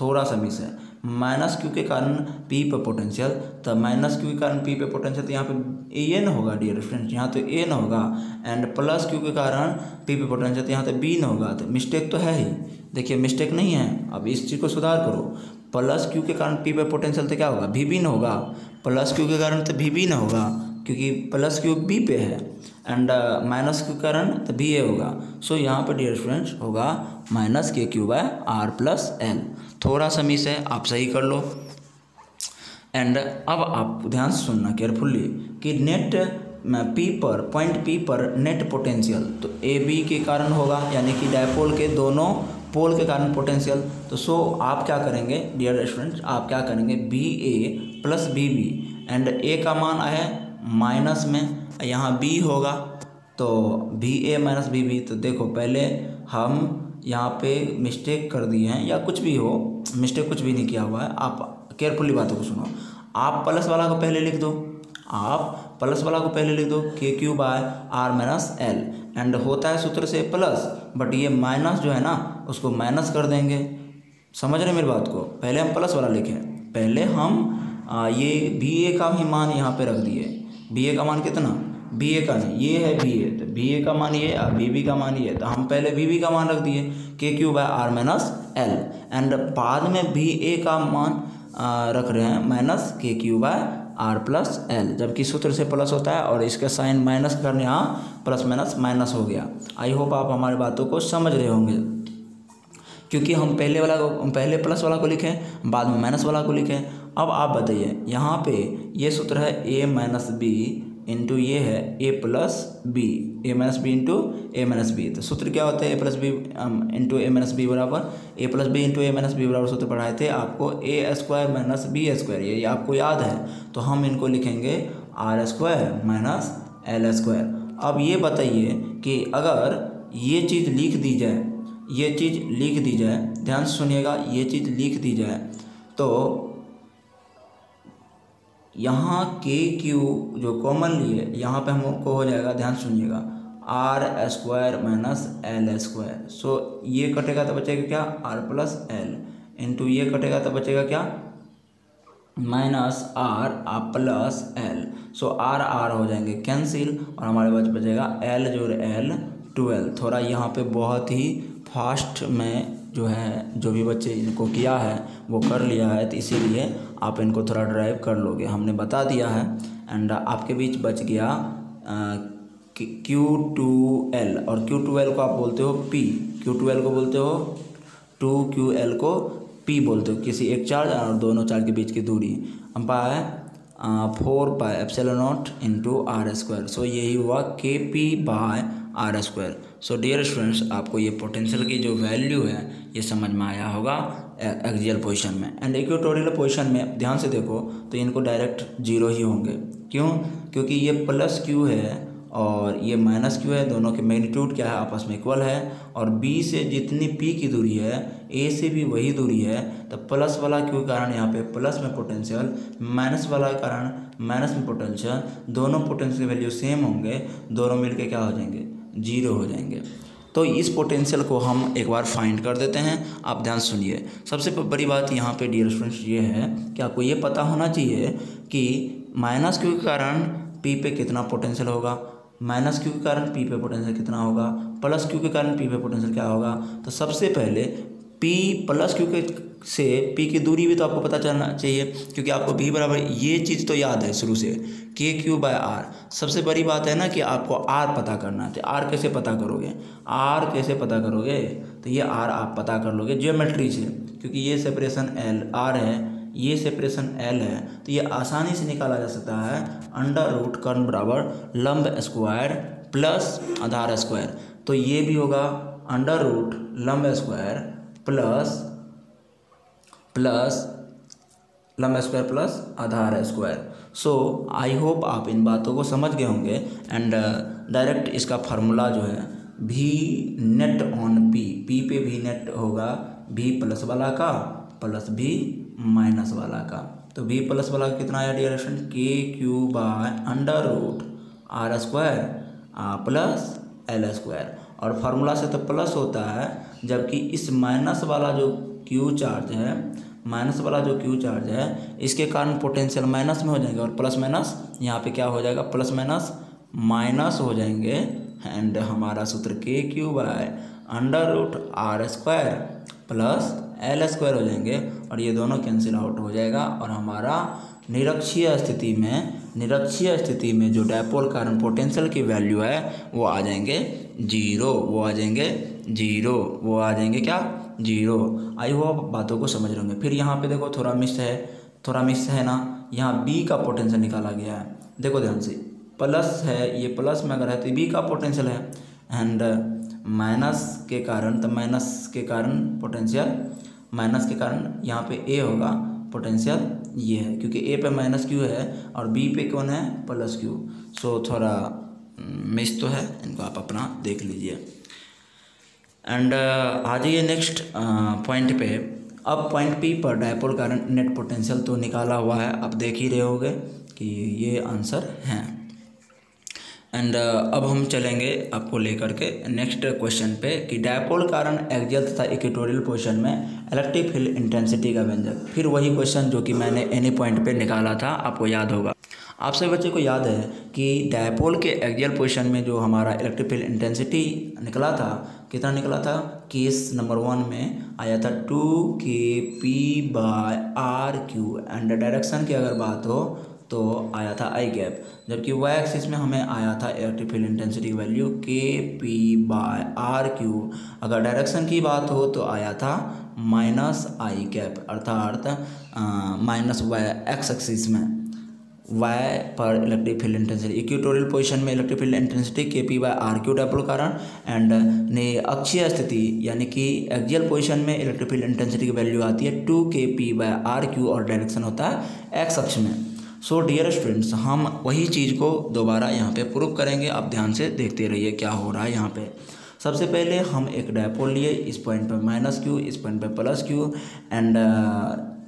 थोड़ा सा मिस है। माइनस क्यू के कारण पी पे पोटेंशियल, तो माइनस क्यू के कारण पी पे पोटेंशियल, तो यहाँ पे ए न होगा डियर फ्रेंड्स, यहाँ तो ए न होगा। एंड प्लस क्यू के कारण पी पे पोटेंशियल, तो यहाँ तो बी न होगा। तो मिस्टेक तो है ही, देखिए मिस्टेक नहीं है। अब इस चीज़ को सुधार करो। प्लस क्यू के कारण पी पे पोटेंशियल तो क्या होगा, भी बी न होगा। प्लस क्यू के कारण तो भी बी न होगा, क्योंकि प्लस क्यू बी पे है। एंड माइनस क्यू के कारण तो बी ए होगा। सो यहाँ पर डियर फ्रेंड्स होगा minus K Q by R plus L. थोड़ा सा मिस है, आप सही कर लो। एंड अब आप ध्यान से सुनना केयरफुली कि नेट पी पर, पॉइंट पी पर नेट पोटेंशियल तो ए बी के कारण होगा, यानी कि डायपोल के दोनों पोल के कारण पोटेंशियल। तो सो आप क्या करेंगे डियर स्टूडेंट्स, आप क्या करेंगे, B A plus B B. And A का मान है माइनस में, यहाँ बी होगा, तो B A minus B B. तो देखो पहले हम यहाँ पे मिस्टेक कर दिए हैं, या कुछ भी हो, मिस्टेक कुछ भी नहीं किया हुआ है। आप केयरफुली बातों को सुनो। आप प्लस वाला को पहले लिख दो, आप प्लस वाला को पहले लिख दो, K Q by R minus L. And होता है सूत्र से प्लस, बट ये माइनस जो है ना उसको माइनस कर देंगे। समझ रहे मेरी बात को। पहले हम प्लस वाला लिखें, पहले हम ये बी ए का ही मान यहाँ पे रख दिए। बी ए का मान कितना, बी ए का नहीं, ये है बी ए, तो बी ए का मान ये और बी बी का मान ये, तो हम पहले बी बी का मान रख दिए K Q by R minus L. And बाद में बी ए का मान रख रहे हैं minus K Q by R plus L, जबकि सूत्र से प्लस होता है और इसका साइन माइनस करने यहाँ प्लस माइनस माइनस हो गया। आई होप आप हमारी बातों को समझ रहे होंगे, क्योंकि हम पहले प्लस वाला को लिखें, बाद में माइनस वाला को लिखें। अब आप बताइए, यहाँ पे ये सूत्र है ए माइनस बी इंटू ये है A plus B, A minus B into A minus B. तो सूत्र क्या होता है, A plus B into A minus B बराबर A plus B into A minus B बराबर सूत्र पढ़ाए थे आपको A square minus B square, ये आपको याद है। तो हम इनको लिखेंगे R square minus L square. अब ये बताइए कि अगर ये चीज़ लिख दी जाए, ये चीज़ लिख दी जाए, ध्यान से सुनिएगा, ये चीज़ लिख दी जाए तो यहाँ के क्यू जो कॉमन लिए यहाँ पे हमको हो जाएगा, ध्यान सुनिएगा, R square minus L square. So ये कटेगा तो बचेगा क्या, आर प्लस एल इंटू ये कटेगा तो बचेगा क्या, minus R plus L. So R R हो जाएंगे कैंसिल और हमारे पास बचेगा एल जोड़ एल 12। थोड़ा यहाँ पे बहुत ही फास्ट में जो है, जो भी बच्चे इनको किया है वो कर लिया है, तो इसीलिए आप इनको थोड़ा ड्राइव कर लोगे, हमने बता दिया है। एंड आपके बीच बच गया Q2L, और Q2L को आप बोलते हो P, Q2L को बोलते हो 2QL को P बोलते हो, किसी एक चार्ज और दोनों चार्ज के बीच की दूरी। हम पाए 4 pi epsilon naught into R square. So यही हुआ KP by R square. So dear students, आपको ये पोटेंशियल की जो वैल्यू है ये समझ में आया होगा एक्सियल पोजीशन में। एंड इक्वेटोरियल पोजीशन में ध्यान से देखो तो इनको डायरेक्ट जीरो ही होंगे। क्यों, क्योंकि ये प्लस क्यू है और ये माइनस क्यू है, दोनों के मैग्नीट्यूड क्या है, आपस में इक्वल है। और बी से जितनी पी की दूरी है ए से भी वही दूरी है, तो प्लस वाला क्यू के कारण यहाँ पे प्लस में पोटेंशियल, माइनस वाला के कारण माइनस में पोटेंशियल, दोनों पोटेंशियल वैल्यू सेम होंगे, दोनों मिलके क्या हो जाएंगे, जीरो हो जाएंगे। तो इस पोटेंशियल को हम एक बार फाइंड कर देते हैं। आप ध्यान सुनिए, सबसे बड़ी बात यहाँ पे डियर स्टूडेंट्स ये है कि आपको ये पता होना चाहिए कि माइनस क्यू के कारण पी पे कितना पोटेंशियल होगा, माइनस क्यू के कारण पी पे पोटेंशियल कितना होगा, प्लस क्यू के कारण पी पे पोटेंशियल क्या होगा। तो सबसे पहले पी प्लस क्यू के से पी की दूरी भी तो आपको पता चलना चाहिए, क्योंकि आपको भी बराबर ये चीज़ तो याद है शुरू से, के क्यू बाय आर। सबसे बड़ी बात है ना कि आपको आर पता करना है। तो आर कैसे पता करोगे, आर कैसे पता करोगे, तो ये आर आप पता कर लोगे ज्योमेट्री से, क्योंकि ये सेपरेशन एल आर है, ये सेपरेशन एल है, तो ये आसानी से निकाला जा सकता है। अंडर रूट कर्ण बराबर लंब स्क्वायर प्लस आधार स्क्वायर, तो ये भी होगा अंडर रूट लंब स्क्वायर प्लस लंब square plus Aadhaar square. So I hope आप इन बातों को समझ गए होंगे। एंड डायरेक्ट इसका फार्मूला जो है भी नेट ऑन पी, पी पे भी नेट होगा भी प्लस वाला का प्लस भी माइनस वाला का। तो भी प्लस वाला कितना आया dear student, K Q by under root R square plus L square. और फार्मूला से तो प्लस होता है, जबकि इस माइनस वाला जो क्यू चार्ज है, माइनस वाला जो क्यू चार्ज है इसके कारण पोटेंशियल माइनस में हो जाएंगे और प्लस माइनस यहाँ पे क्या हो जाएगा, प्लस माइनस माइनस हो जाएंगे। एंड हमारा सूत्र K Q by under root R square plus L square हो जाएंगे और ये दोनों कैंसिल आउट हो जाएगा और हमारा निरक्षीय स्थिति में जो डायपोल कारण पोटेंशियल की वैल्यू है वो आ जाएंगे जीरो, वो आ जाएंगे क्या, जीरो। आई होप बातों को समझ रहे होंगे। फिर यहाँ पे देखो थोड़ा मिस है ना, यहाँ बी का पोटेंशियल निकाला गया है। देखो ध्यान से, प्लस है, ये प्लस में अगर है तो बी का पोटेंशियल है एंड माइनस के कारण, तो माइनस के कारण यहाँ पे ए होगा, पोटेंशियल ये है क्योंकि ए पे माइनस क्यू है और बी पे कौन है, प्लस क्यू। सो थोड़ा मिस तो है, इनको आप अपना देख लीजिए। एंड आ जाइए नेक्स्ट पॉइंट पे। अब पॉइंट पी पर डायपोल कारण नेट पोटेंशियल तो निकाला हुआ है, आप देख ही रहे होंगे कि ये आंसर है। एंड अब हम चलेंगे आपको लेकर के नेक्स्ट क्वेश्चन पे कि डायपोल कारण एक्सियल तथा इक्वेटोरियल पोजीशन में इलेक्ट्रिक फील्ड इंटेंसिटी का व्यंजक। फिर वही क्वेश्चन जो कि मैंने एनी पॉइंट पे निकाला था, आपको याद होगा। आप सभी बच्चे को याद है कि डायपोल के एक्सियल पोजीशन में जो हमारा इलेक्ट्रिक फील्ड इंटेंसिटी निकला था, कितना निकला था, केस नंबर 1 में आया था 2kp/r⁵ एंड डायरेक्शन की अगर बात हो तो आया था आई गैप, जबकि वाई एक्सिस में हमें आया था इलेक्ट्रिक फील्ड इंटेंसिटी की वैल्यू kp/r⁵। अगर डायरेक्शन की बात हो तो आया था माइनस आई गैप, अर्थात माइनस वाई एक्स एक्सिस में वाई पर electric field intensity. Equatorial position में electric field intensity kp/r⁵ dipole कारण एंड अक्षीय स्थिति यानी कि एक्सियल पोजीशन में इलेक्ट्रिक फील्ड इंटेंसिटी की वैल्यू आती है 2kp/r⁵ और डायरेक्शन होता है एक्स अक्ष में। सो डियर स्टूडेंट्स, हम वही चीज़ को दोबारा यहाँ पे प्रूव करेंगे, आप ध्यान से देखते रहिए क्या हो रहा है यहाँ पे। सबसे पहले हम एक डायपोल लिए, इस पॉइंट पे माइनस क्यू, इस पॉइंट पे प्लस क्यू एंड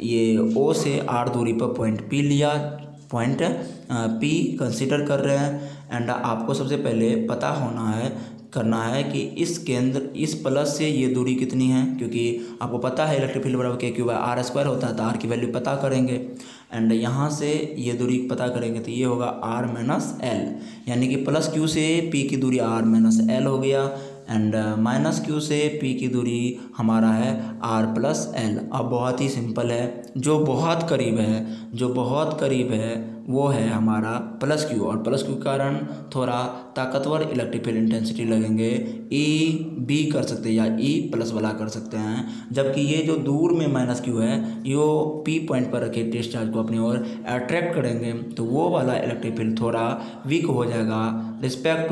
ये ओ से आर दूरी पर पॉइंट पी लिया, पॉइंट पी कंसीडर कर रहे हैं। एंड आपको सबसे पहले पता करना है कि इस केंद्र, इस प्लस से ये दूरी कितनी है, क्योंकि आपको पता है इलेक्ट्रिक फील्ड बराबर kq/r² होता है, तो r की वैल्यू पता करेंगे। एंड यहाँ से ये दूरी पता करेंगे तो ये होगा r - l, यानी कि प्लस क्यू से p की दूरी r - l हो गया एंड माइनस क्यू से p की दूरी हमारा है r + l। अब बहुत ही सिंपल है, जो बहुत करीब है वो है हमारा प्लस क्यू, और प्लस क्यू के कारण थोड़ा ताकतवर इलेक्ट्रिक फील्ड इंटेंसिटी लगेंगे, ई बी कर सकते हैं या ई प्लस वाला कर सकते हैं। जबकि ये जो दूर में माइनस क्यू है, यो पी पॉइंट पर रखे टेस्ट चार्ज को अपनी ओर अट्रैक्ट करेंगे, तो वो वाला इलेक्ट्रिक फील्ड थोड़ा वीक हो जाएगा रिस्पेक्ट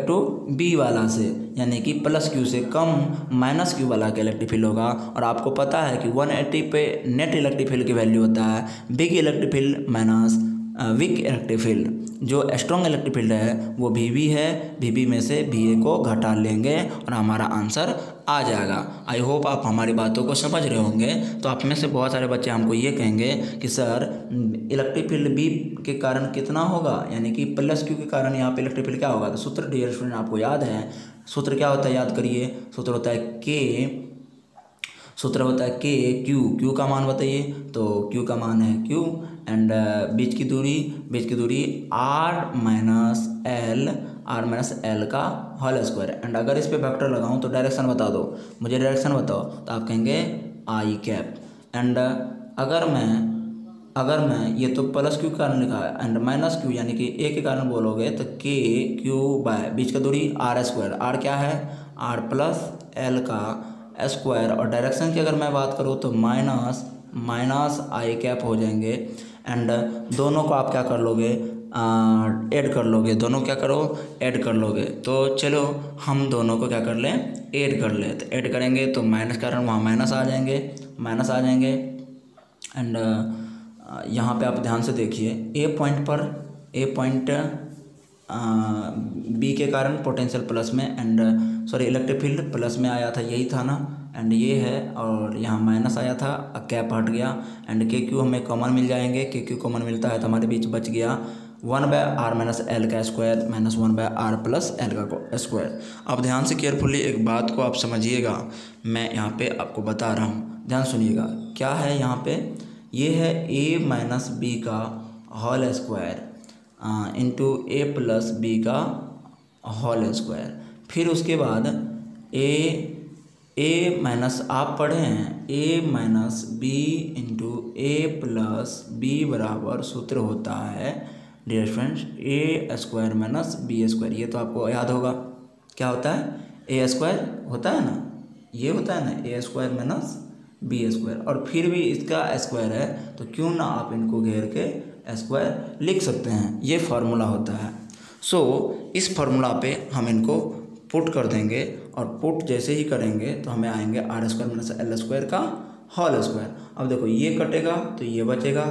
टू बी वाला से, यानी कि प्लस क्यू से कम माइनस क्यू वाला का इलेक्ट्रिक फील्ड होगा। और आपको पता है कि 180 पे नेट इलेक्ट्रिक फील्ड की वैल्यू होता है big electric field minus weak electric field. जो स्ट्रॉन्ग इलेक्ट्रिक फील्ड है वो वी है, वी में से वी को घटा लेंगे और हमारा आंसर आ जाएगा। आई होप आप हमारी बातों को समझ रहे होंगे। तो आप में से बहुत सारे बच्चे हमको ये कहेंगे कि सर इलेक्ट्रिक फील्ड बी के कारण कितना होगा, यानी कि प्लस क्यू के कारण यहाँ पे इलेक्ट्रिक फील्ड क्या होगा। तो सूत्र डियर स्टूडेंट आपको याद है, सूत्र क्या होता है, याद करिए। सूत्र होता है के क्यू का मान बताइए, तो क्यू का मान है क्यू एंड बीच की दूरी r - l का होल स्क्वायर। एंड अगर इस पे वेक्टर लगाऊं तो डायरेक्शन बता दो, मुझे डायरेक्शन बताओ, तो आप कहेंगे आई कैप। एंड अगर मैं ये तो प्लस क्यू के कारण लिखा है एंड माइनस क्यू यानी कि ए के कारण बोलोगे तो के क्यू बाय बीच का दूरी r², r क्या है, r + l का स्क्वायर। और डायरेक्शन की अगर मैं बात करूँ तो माइनस आई कैप हो जाएंगे। एंड दोनों को आप क्या कर लोगे, ऐड कर लोगे, ऐड कर लोगे। तो चलो हम दोनों को क्या कर लें, ऐड कर लें। तो ऐड करेंगे तो माइनस कारण वहाँ माइनस आ जाएंगे। एंड यहाँ पे आप ध्यान से देखिए, ए पॉइंट बी के कारण पोटेंशियल प्लस में एंड इलेक्ट्रिक फील्ड प्लस में आया था, यही था ना। एंड ये है और यहाँ माइनस आया था, कैप हट गया एंड के क्यू हमें कॉमन मिल जाएंगे। के क्यू कॉमन मिलता है तो हमारे बीच बच गया 1/r-l का स्क्वायर माइनस 1/r+l का स्क्वायर। अब ध्यान से केयरफुली एक बात को आप समझिएगा, मैं यहाँ पे आपको बता रहा हूँ, ध्यान सुनिएगा। क्या है यहाँ पे, ये है a माइनस बी का होल स्क्वायर इंटू a+b का होल स्क्वायर। फिर उसके बाद a माइनस, आप पढ़े हैं a minus B into a+b बराबर सूत्र होता है dear friends a² minus b²। ये तो आपको याद होगा, क्या होता है, a² होता है ना, ये होता है ना a² माइनस b²। और फिर भी इसका स्क्वायर है तो क्यों ना आप इनको घेर के स्क्वायर लिख सकते हैं, ये फार्मूला होता है। सो इस फार्मूला पे हम इनको पुट कर देंगे और पुट जैसे ही करेंगे तो हमें आएंगे r² माइनस l² का होल स्क्वायर। अब देखो ये कटेगा तो ये बचेगा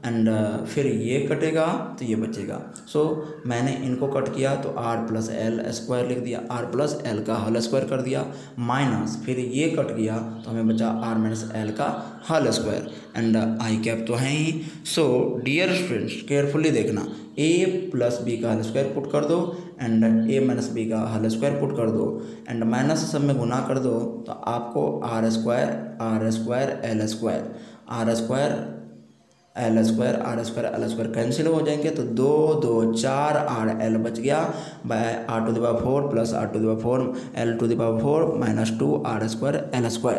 एंड फिर ये कटेगा तो ये बचेगा। सो मैंने इनको कट किया तो r+l² लिख दिया, r+l का होल स्क्वायर कर दिया, माइनस फिर ये कट गया तो हमें बचा r-l का whole square and I cap तो है ही। सो डियर फ्रेंड्स केयरफुली देखना, a+b का होल स्क्वायर पुट कर दो एंड a-b का होल स्क्वायर पुट कर दो एंड माइनस सब में गुना कर दो तो आपको r² कैंसिल हो जाएंगे तो 2 2 4 r l बच गया bye r⁴ plus r⁴ l⁴ minus 2 r² l²।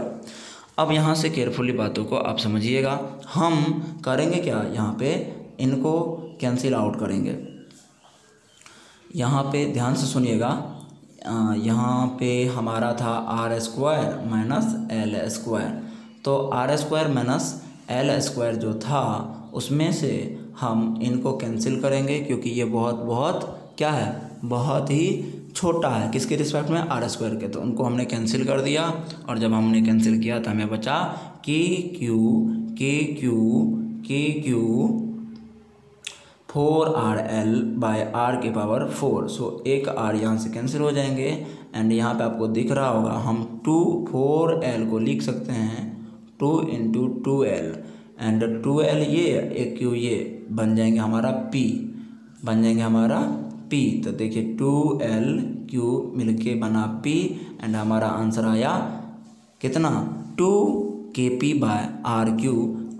अब यहाँ से केयरफुली बातों को आप समझिएगा, हम करेंगे क्या, यहाँ पे इनको कैंसिल आउट करेंगे। यहाँ पे ध्यान से सुनिएगा, यहाँ पे हमारा था r² माइनस l², तो r² माइनस l² जो था उसमें से हम इनको कैंसिल करेंगे क्योंकि ये बहुत क्या है, बहुत ही छोटा है किसके रिस्पेक्ट में, r² के। तो उनको हमने कैंसिल कर दिया और जब हमने कैंसिल किया तो हमें बचा KQ 4rl/r⁴। सो एक r यहाँ से कैंसिल हो जाएंगे एंड यहाँ पे आपको दिख रहा होगा हम 4l को लिख सकते हैं 2 × 2l एंड 2l ये एक q ये बन जाएंगे हमारा p, तो देखिए 2l q मिलके बना p एंड हमारा आंसर आया कितना 2kp/rq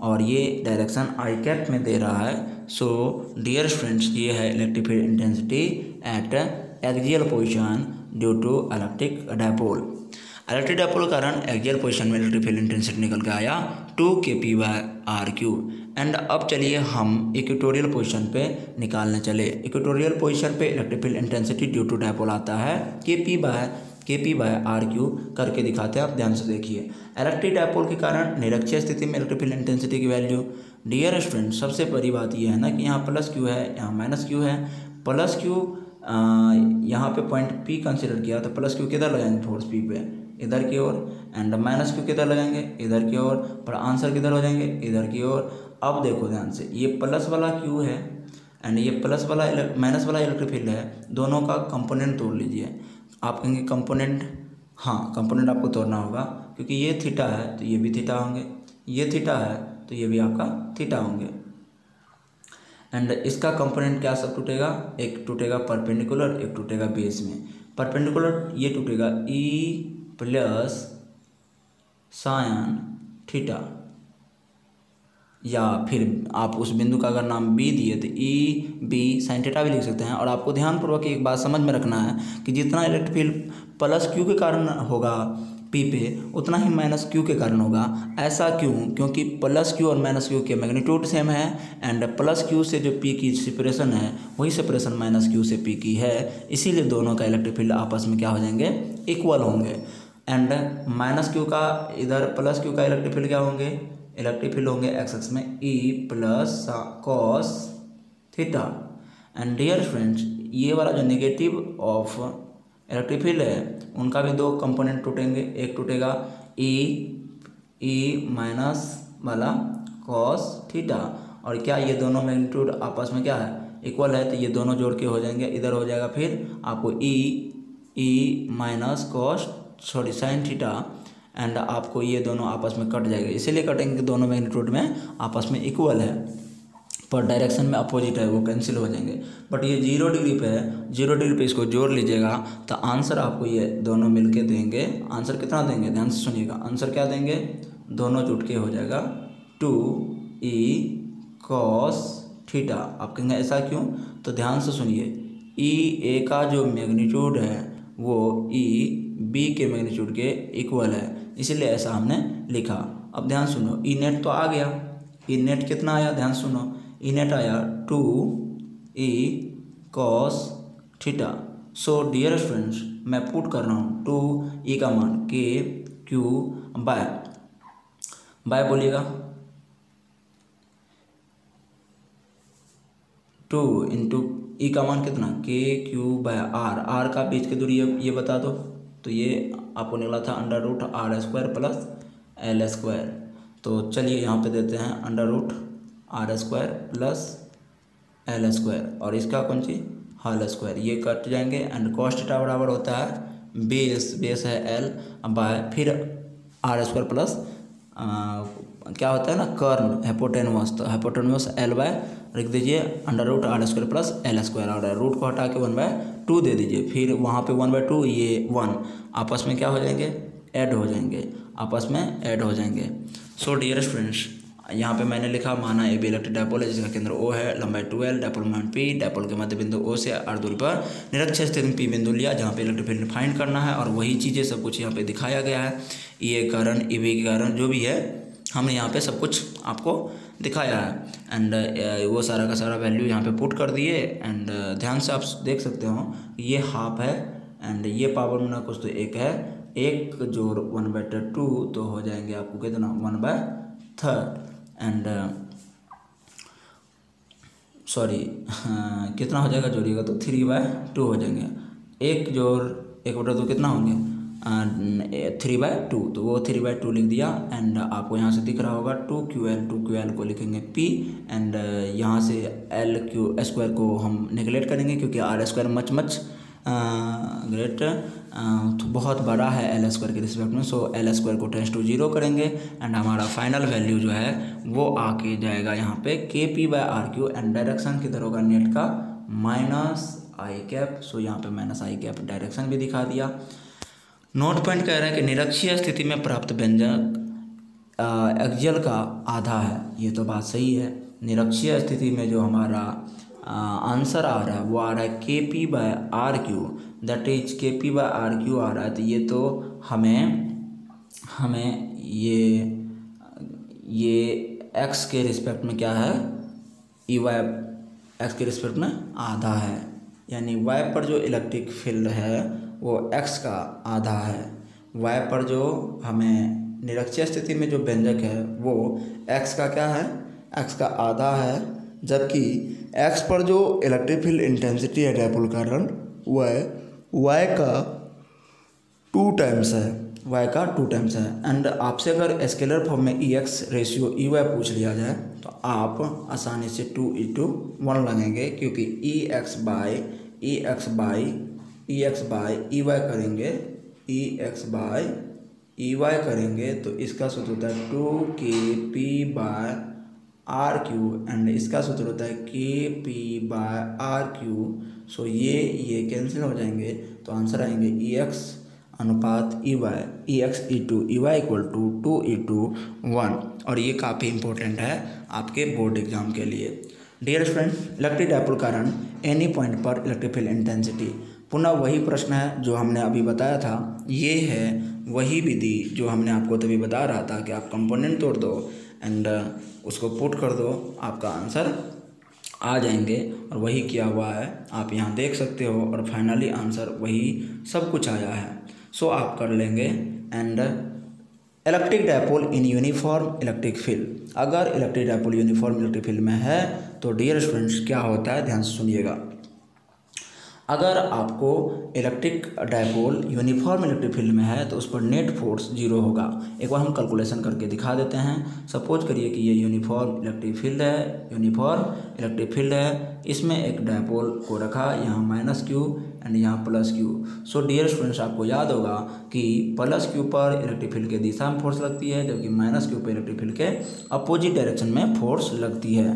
और ये डायरेक्शन आई कैप में दे रहा है। सो डियर फ्रेंड्स ये है electric field intensity at axial position due to electric dipole. Electric dipole के कारण एक्सियल पोजीशन में इलेक्ट्रिक फील्ड इंटेंसिटी निकल के आया 2kp/rq। एंड अब चलिए हम इक्वेटोरियल पोजीशन पे निकालने चले। इक्वेटोरियल पोजीशन पे electric field intensity due to dipole आता है kp/rq करके दिखाते हैं, आप ध्यान से देखिए। इलेक्ट्रिक डायपोल के कारण निरक्षीय स्थिति में इलेक्ट्रिक फील्ड इंटेंसिटी की वैल्यू, डियर स्टूडेंट सबसे बड़ी बात यह है ना कि यहाँ +q है, यहाँ -q है। +q यहाँ पे पॉइंट P कंसिडर किया तो +q किधर लगाएंगे, फोर्स P पे इधर की ओर एंड -q किधर लगाएंगे, इधर की ओर, पर आंसर किधर हो जाएंगे, इधर की ओर। अब देखो ध्यान से, ये प्लस वाला q है एंड ये प्लस वाला माइनस वाला इलेक्ट्रिक फील्ड है, दोनों का कंपोनेंट तोड़ लीजिए। आप कहेंगे कंपोनेंट, हाँ कंपोनेंट आपको तोड़ना होगा क्योंकि ये थीटा है तो ये भी थीटा होंगे, ये थीटा है तो ये भी आपका थीटा होंगे एंड इसका कंपोनेंट क्या सब टूटेगा, एक टूटेगा परपेंडिकुलर, एक टूटेगा बेस में। परपेंडिकुलर ये टूटेगा E+ साइन थीटा, या फिर आप उस बिंदु का अगर नाम B दिए तो EB साइन थीटा भी लिख सकते हैं। और आपको ध्यानपूर्वक एक बात समझ में रखना है कि जितना इलेक्ट्रिक फील्ड +q के कारण होगा P पे उतना ही -q के कारण होगा। ऐसा क्यों, क्योंकि +q और -q के मैग्नीट्यूड सेम है एंड +q से जो P की सेपरेशन है वही सेपरेशन -q से P की है, इसीलिए दोनों का इलेक्ट्रिक फील्ड आपस में क्या हो जाएंगे, इक्वल होंगे। एंड -q का इधर +q का इलेक्ट्रिक फील्ड क्या होंगे, इलेक्ट्रिक फील्ड होंगे एक्स में E+ cos theta. And dear friends ये वाला जो नेगेटिव ऑफ इलेक्ट्रिक फील्ड है उनका भी दो कंपोनेंट टूटेंगे, एक टूटेगा E माइनस वाला cos थीटा, और क्या ये दोनों मैग्नीट्यूड आपस में क्या है, इक्वल है, तो ये दोनों जोड़ के हो जाएंगे, इधर हो जाएगा फिर आपको E minus sine theta and आपको ये दोनों आपस में कट जाएगा, इसीलिए कटेंगे दोनों मैग्नीट्यूड में आपस में इक्वल है। पर डायरेक्शन में अपोजिट है वो कैंसिल हो जाएंगे। बट ये 0 डिग्री पे है, 0 डिग्री पे इसको जोड़ लीजिएगा तो आंसर आपको ये दोनों मिलके देंगे। आंसर कितना देंगे, ध्यान से सुनिएगा, आंसर क्या देंगे, दोनों जुट के हो जाएगा 2e cos थीटा। आप कहेंगे ऐसा क्यों, तो ध्यान से सुनिए, ई ए का जो मैग्नीट्यूड है वो ई बी के मैग्नीट्यूड के इक्वल है, इसीलिए ऐसा हमने लिखा। अब ध्यान सुनो, ई नेट तो आ गया, ई नेट कितना आया, ध्यान सुनो, ई नेट आया 2e cos theta. So dear students, मैं पुट कर रहा हूँ 2e का मान के क्यू बाय बोलिएगा 2 इंटू ई का मान कितना, के क्यू बाय आर का बीच की दूरी ये बता दो, तो ये आपको निकला था √r² प्लस l²। तो चलिए यहाँ पे देते हैं √r² प्लस l² और इसका कौन सी होल स्क्वायर, ये कट जाएंगे एंड cos थीटा बराबर होता है बेस है l बाय फिर r² प्लस क्या होता है ना कर्न हाइपोटेन्यूस, तो हाइपोटेन्यूस l बाय लिख दीजिए √r² प्लस l² और रूट को हटा के 1/2 दे दीजिए, फिर वहाँ पे 1/2 ये 1 आपस में क्या हो जाएंगे, ऐड हो जाएंगे, आपस में ऐड हो जाएंगे। सो डियर स्टूडेंट्स, यहाँ पे मैंने लिखा माना ए बी इलेक्ट्रिक डायपोल है जिसका केंद्र O है, लंबाई 2l, dipole moment P, dipole के मध्य बिंदु O से r दूरी पर निरक्ष स्थिति में P बिंदु लिया जहाँ पे इलेक्ट्रिक फील्ड फाइंड करना है और वही चीज़ें सब कुछ यहाँ पे दिखाया गया है। ये कारण EB के कारण जो भी है हमने यहाँ पे सब कुछ आपको दिखाया है एंड वो सारा का सारा वैल्यू यहाँ पे पुट कर दिए एंड ध्यान से आप देख सकते हो ये हाफ है एंड ये पावर में ना कुछ तो एक है, 1 जोड़ 1/2 तो हो जाएंगे आपको कितना 1/3 एंड सॉरी कितना हो जाएगा जोड़िएगा तो 3/2 हो जाएंगे, 1 जोड़ 1/2 कितना होंगे 3/2, तो वो 3/2 लिख दिया एंड आपको यहाँ से दिख रहा होगा 2ql को लिखेंगे p एंड यहाँ से l² को हम नेगलेक्ट करेंगे क्योंकि r² मच ग्रेट तो बहुत बड़ा है l² के रिस्पेक्ट में। सो l² को टेंस टू 0 करेंगे एंड हमारा फाइनल वैल्यू जो है वो आके जाएगा यहाँ पे kp/r³ एंड डायरेक्शन किधर होगा नेट का -i कैप। सो यहाँ पे -i कैप डायरेक्शन भी दिखा दिया। नोट पॉइंट कह रहे हैं कि निरक्षीय स्थिति में प्राप्त व्यंजक एक्सियल का आधा है, ये तो बात सही है। निरक्षीय स्थिति में जो हमारा आंसर आ रहा है वो आ रहा है kp/r³, दैट इज kp/r³ आ रहा है, तो ये तो हमें ये x के रिस्पेक्ट में क्या है y x के रिस्पेक्ट में आधा है, यानी y पर जो इलेक्ट्रिक फील्ड है वो x का आधा है, y पर जो हमें निरक्षीय स्थिति में जो व्यंजक है वो x का क्या है, x का आधा है, जबकि x पर जो इलेक्ट्रिक फील्ड इंटेंसिटी है डायपोल कारण y का 2 टाइम्स है, y का 2 टाइम्स है। एंड आपसे अगर स्केलर फॉर्म में ex रेशियो ey पूछ लिया जाए तो आप आसानी से 2:1 लगेंगे क्योंकि ex बाई ey करेंगे तो इसका सूत्र होता है 2kp/r³ एंड इसका सूत्र होता है kp/r³। सो ये कैंसिल हो जाएंगे तो आंसर आएंगे ex अनुपात ex ey इक्वल टू 2:1 और ये काफ़ी इंपॉर्टेंट है आपके बोर्ड एग्जाम के लिए। डियर स्टूडेंट, इलेक्ट्रिक डायपोल कारण एनी पॉइंट पर इलेक्ट्रिक फील्ड इंटेंसिटी, पुनः वही प्रश्न है जो हमने अभी बताया था, ये है वही विधि जो हमने आपको तभी बता रहा था कि आप कंपोनेंट तोड़ दो एंड उसको पुट कर दो, आपका आंसर आ जाएंगे और वही किया हुआ है, आप यहाँ देख सकते हो और फाइनली आंसर वही सब कुछ आया है। सो आप कर लेंगे and electric dipole in uniform electric field, अगर electric dipole uniform electric field में है तो डियर स्टूडेंट्स क्या होता है, ध्यान से सुनिएगा। अगर आपको electric dipole uniform electric field में है तो उस पर नेट फोर्स 0 होगा। एक बार हम कैलकुलेशन करके दिखा देते हैं। सपोज करिए कि ये यूनिफॉर्म इलेक्ट्रिक फील्ड है, इसमें एक डायपोल को रखा, यहाँ -q एंड यहाँ +q। सो डियर स्टूडेंट्स, आपको याद होगा कि +q पर इलेक्ट्रिक फील्ड के दिशा में फोर्स लगती है जबकि -q पर इलेक्ट्रिक फील्ड के अपोजिट डायरेक्शन में फोर्स लगती है।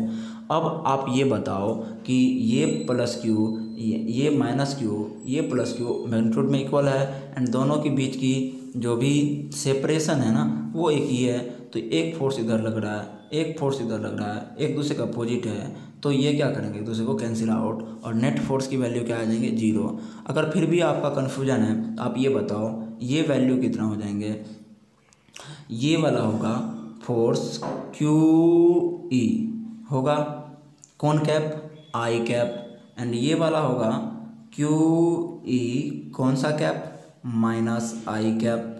अब आप ये बताओ कि ये प्लस क्यू, ये माइनस क्यू, ये प्लस क्यू मैग्नीट्यूड में इक्वल है एंड दोनों के बीच की जो भी सेपरेशन है ना वो एक ही है। तो एक फोर्स इधर लग रहा है, एक फोर्स इधर लग रहा है, एक दूसरे का अपोजिट है, तो ये क्या करेंगे, एक दूसरे को कैंसिल आउट और नेट फोर्स की वैल्यू क्या आ जाएंगे, 0। अगर फिर भी आपका कन्फ्यूजन है तो आप ये बताओ ये वैल्यू कितना हो जाएंगे। ये वाला होगा फोर्स क्यू ई होगा कौन कैप, आई कैप, एंड ये वाला होगा क्यू ई कौन सा cap, minus I cap.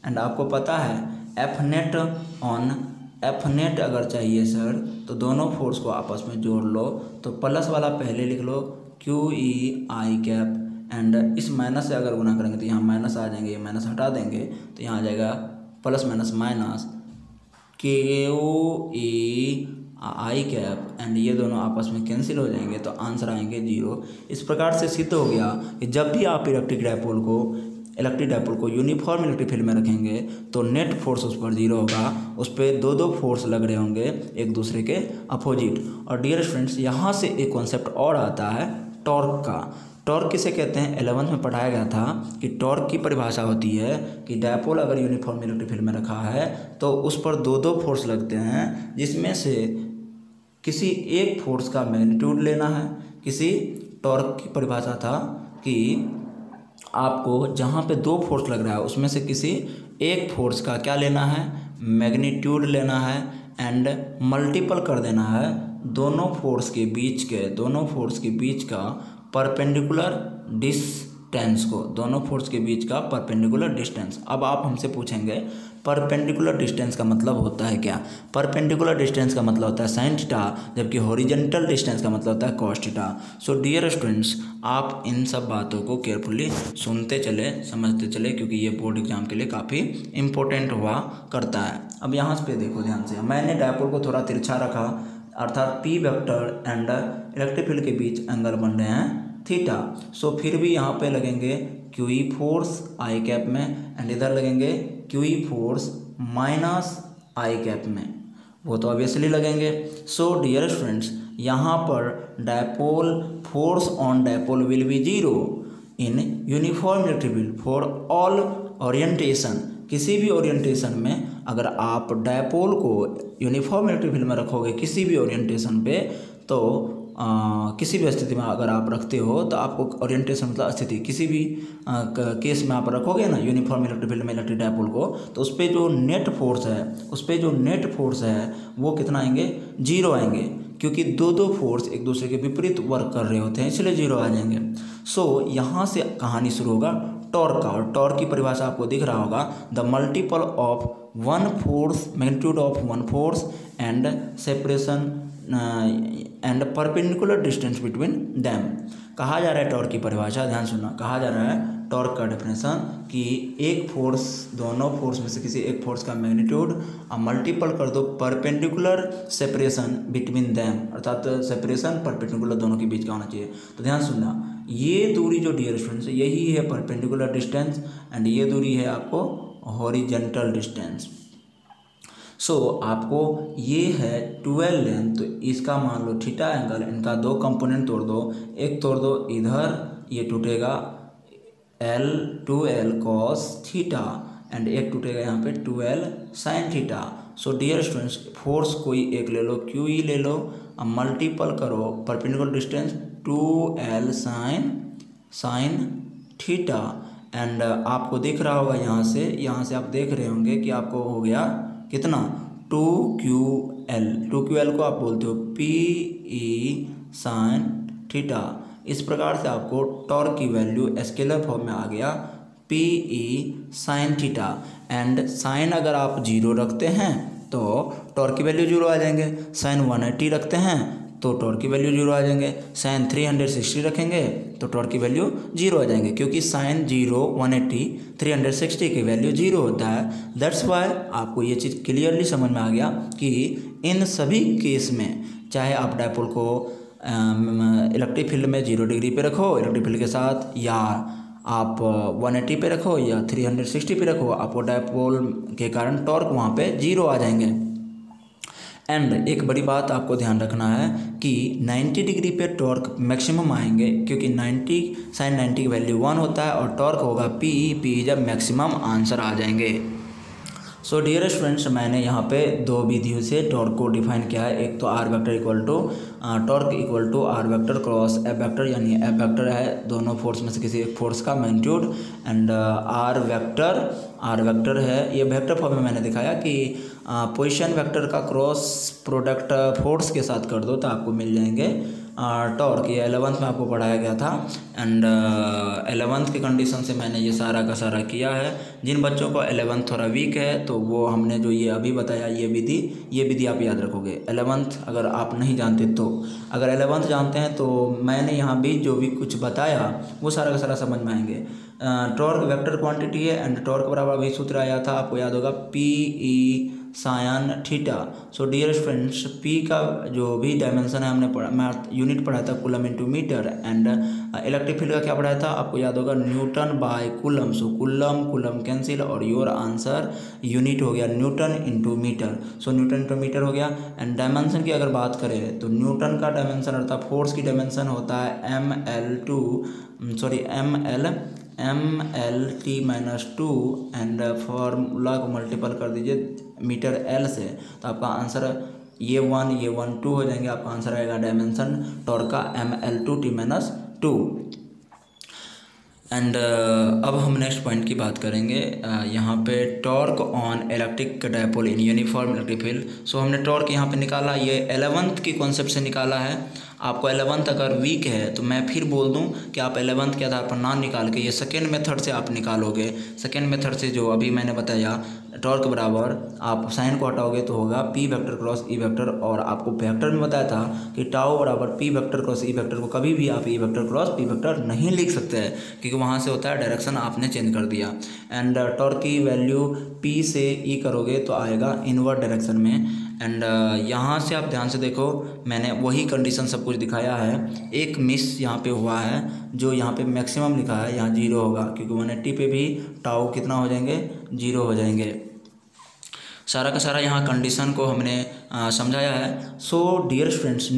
And आपको पता है F net on F net अगर चाहिए सर तो दोनों फोर्स को आपस में जोड़ लो, तो प्लस वाला पहले लिख लो Q E I cap, and इस माइनस से अगर गुना करेंगे तो यहाँ माइनस आ जाएंगे, ये माइनस हटा देंगे तो यहाँ आ जाएगा plus minus minus Q E I cap, and ये दोनों आपस में कैंसिल हो जाएंगे तो आंसर आएंगे 0। इस प्रकार से सिद्ध हो गया कि जब भी आप इलेक्ट्रिक डायपोल को यूनिफॉर्म इलेक्ट्रिक फील्ड में रखेंगे तो नेट फोर्स उस पर 0 होगा, उस पर दो फोर्स लग रहे होंगे एक दूसरे के अपोजिट। और डियर स्टूडेंट्स यहाँ से एक कॉन्सेप्ट और आता है टॉर्क का। टॉर्क किसे कहते हैं, 11th में पढ़ाया गया था कि टॉर्क की परिभाषा होती है कि डायपोल अगर यूनिफॉर्म इलेक्ट्रिक फील्ड में रखा है तो उस पर दो फोर्स लगते हैं, जिसमें से किसी एक फोर्स का मैग्नीट्यूड लेना है। किसी टॉर्क की परिभाषा था कि आपको जहाँ पे दो फोर्स लग रहा है उसमें से किसी एक फोर्स का क्या लेना है, मैग्नीट्यूड लेना है, एंड मल्टीपल कर देना है दोनों फोर्स के बीच का परपेंडिकुलर डिस्टेंस को, दोनों फोर्स के बीच का परपेंडिकुलर डिस्टेंस। अब आप हमसे पूछेंगे परपेंडिकुलर डिस्टेंस का मतलब होता है क्या। परपेंडिकुलर डिस्टेंस का मतलब होता है साइन थीटा, जबकि हॉरिजॉन्टल डिस्टेंस का मतलब होता है cos theta. So dear students, आप इन सब बातों को केयरफुली सुनते चले, समझते चले, क्योंकि ये बोर्ड एग्जाम के लिए काफ़ी इंपॉर्टेंट हुआ करता है। अब यहाँ पे देखो ध्यान से, मैंने डायपोल को थोड़ा तिरछा रखा, अर्थात P vector and electric field के बीच एंगल बन रहे हैं थीटा। सो फिर भी यहाँ पे लगेंगे क्यू ई फोर्स आई कैप में, एंड इधर लगेंगे क्यू ई फोर्स माइनस आई कैप में, वो तो ऑब्वियसली लगेंगे। सो डियर स्टूडेंट्स, यहाँ पर dipole force on dipole will B 0 in uniform electric field for all orientation. किसी भी ओरिएंटेशन में अगर आप डायपोल को यूनिफॉर्म इलेक्ट्रिक फील्ड में रखोगे किसी भी ओरिएंटेशन पे, तो किसी भी स्थिति में अगर आप रखते हो तो आपको ओरिएंटेशन मतलब स्थिति, किसी भी केस में आप रखोगे ना यूनिफॉर्म इलेक्ट्रिक फील्ड में इलेक्ट्रिक डायपोल को, तो उस पर जो नेट फोर्स है वो कितना आएंगे, 0 आएंगे, क्योंकि दो फोर्स एक दूसरे के विपरीत वर्क कर रहे होते हैं, इसलिए 0 आ जाएंगे। सो यहाँ से कहानी शुरू होगा टॉर्क का, और टॉर्क की परिभाषा आपको दिख रहा होगा, the multiple of one force, magnitude of one force and separation and perpendicular distance between them. कहा जा रहा है टॉर्क की परिभाषा, ध्यान सुनना, कहा जा रहा है टॉर्क का डेफिनेशन कि एक फोर्स, दोनों फोर्स में से किसी एक फोर्स का मैग्नीट्यूड अब मल्टीपल कर दो परपेंडिकुलर सेपरेशन बिटवीन दैम, अर्थात सेपरेशन परपेंडिकुलर दोनों के बीच का होना चाहिए। तो ध्यान सुनना, ये दूरी जो डियर स्टूडेंट्स यही है परपेंडिकुलर डिस्टेंस, एंड ये दूरी है आपको हॉरिजॉन्टल डिस्टेंस। सो आपको ये है 12 लेंथ, तो इसका मान लो थीटा एंगल, इनका दो कंपोनेंट तोड़ दो, एक तोड़ दो इधर, ये टूटेगा L2L cos थीटा, एंड एक टूटेगा यहाँ पे 2L sin theta. So dear students, force कोई एक ले लो, क्यू ई ले लो, अब मल्टीपल करो perpendicular distance 2L sin theta, and आपको दिख रहा होगा यहाँ से आप देख रहे होंगे कि आपको हो गया कितना 2QL को आप बोलते हो PE sin थीटा। इस प्रकार से आपको टॉर्क की वैल्यू स्केलर फॉर्म में आ गया PE sin theta, and sine अगर आप 0 रखते हैं तो टॉर्क की वैल्यू 0 आ जाएंगे, साइन 180 रखते हैं तो टॉर्क की वैल्यू 0 आ जाएंगे, साइन 360 रखेंगे तो टॉर्क की वैल्यू 0 आ जाएंगे, क्योंकि साइन 0, 180, 360 की वैल्यू 0 होता है। दैट्स वाई आपको ये चीज़ क्लियरली समझ में आ गया कि इन सभी केस में, चाहे आप डायपोल को इलेक्ट्रिक फील्ड में 0 डिग्री पे रखो इलेक्ट्रिक फील्ड के साथ, या आप 180 पे रखो या 360 पे रखो, आपको डायपोल के कारण टॉर्क वहाँ पे 0 आ जाएंगे। एंड एक बड़ी बात आपको ध्यान रखना है कि 90 डिग्री पे टॉर्क मैक्सिमम आएंगे, क्योंकि 90 sin 90 की वैल्यू 1 होता है और टॉर्क होगा पी जब मैक्सिमम आंसर आ जाएंगे। सो डियर स्टूडेंट्स, मैंने यहाँ पे दो विधियों से टॉर्क को डिफाइन किया है। एक तो r vector equal to torque equal to r vector cross F vector, यानी एफ वेक्टर है दोनों फोर्स में से किसी एक फोर्स का मैग्नीट्यूड, एंड आर वेक्टर है, ये वेक्टर फॉर्म में मैंने दिखाया कि पोजीशन वेक्टर का क्रॉस प्रोडक्ट फोर्स के साथ कर दो तो आपको मिल जाएंगे टॉर्क। ये 11th में आपको पढ़ाया गया था, एंड 11th की कंडीशन से मैंने ये सारा का सारा किया है। जिन बच्चों को 11th थोड़ा वीक है तो वो हमने जो ये अभी बताया ये विधि आप याद रखोगे। 11th अगर आप नहीं जानते तो, अगर 11th जानते हैं तो मैंने यहाँ भी जो भी कुछ बताया वो सारा का सारा समझ में आएंगे। टॉर्क वेक्टर क्वांटिटी है एंड टॉर्क बराबर अभी सूत्र आया था, आपको याद होगा PE sine theta. So dear students, P का जो भी डायमेंशन है हमने पढ़ा, यूनिट पढ़ा था coulomb into metre, and electric field का क्या पढ़ाया था आपको याद होगा newton by coulomb. So coulomb cancel और योर आंसर यूनिट हो गया newton into metre. So newton into metre हो गया। एंड डायमेंशन की अगर बात करें तो न्यूटन का डायमेंशन अर्थात फोर्स की डायमेंशन होता है MLT-2 एंड फॉर्मूला को मल्टीपल कर दीजिए मीटर L से, तो आपका आंसर ये 1 2 हो जाएंगे। आपका आंसर आएगा डायमेंशन टॉर्क का ML2T-2। एंड अब हम नेक्स्ट पॉइंट की बात करेंगे। यहाँ पे torque on electric dipole in uniform electric field. So हमने टॉर्क यहाँ पे निकाला, ये 11th की कॉन्सेप्ट से निकाला है। आपको 11th अगर वीक है तो मैं फिर बोल दूं कि आप 11th के आधार पर ना निकाल के ये सेकेंड मेथड से आप निकालोगे। सेकेंड मेथड से जो अभी मैंने बताया टॉर्क बराबर आप साइन को हटाओगे तो होगा P vector cross E vector, और आपको वेक्टर में बताया था कि टाउ बराबर P vector cross E vector को कभी भी आप E vector cross P vector नहीं लिख सकते हैं, क्योंकि वहाँ से होता है डायरेक्शन आपने चेंज कर दिया। एंड टॉर्क की वैल्यू P से E करोगे तो आएगा इनवर्ट डायरेक्शन में। एंड यहाँ से आप ध्यान से देखो, मैंने वही कंडीशन सब कुछ दिखाया है। एक मिस यहाँ पे हुआ है, जो यहाँ पे मैक्सिमम लिखा है यहाँ 0 होगा, क्योंकि 180 पे भी टाउ कितना हो जाएंगे 0 हो जाएंगे। सारा का सारा यहाँ कंडीशन को हमने समझाया है। सो डियर स्टूडेंट्स,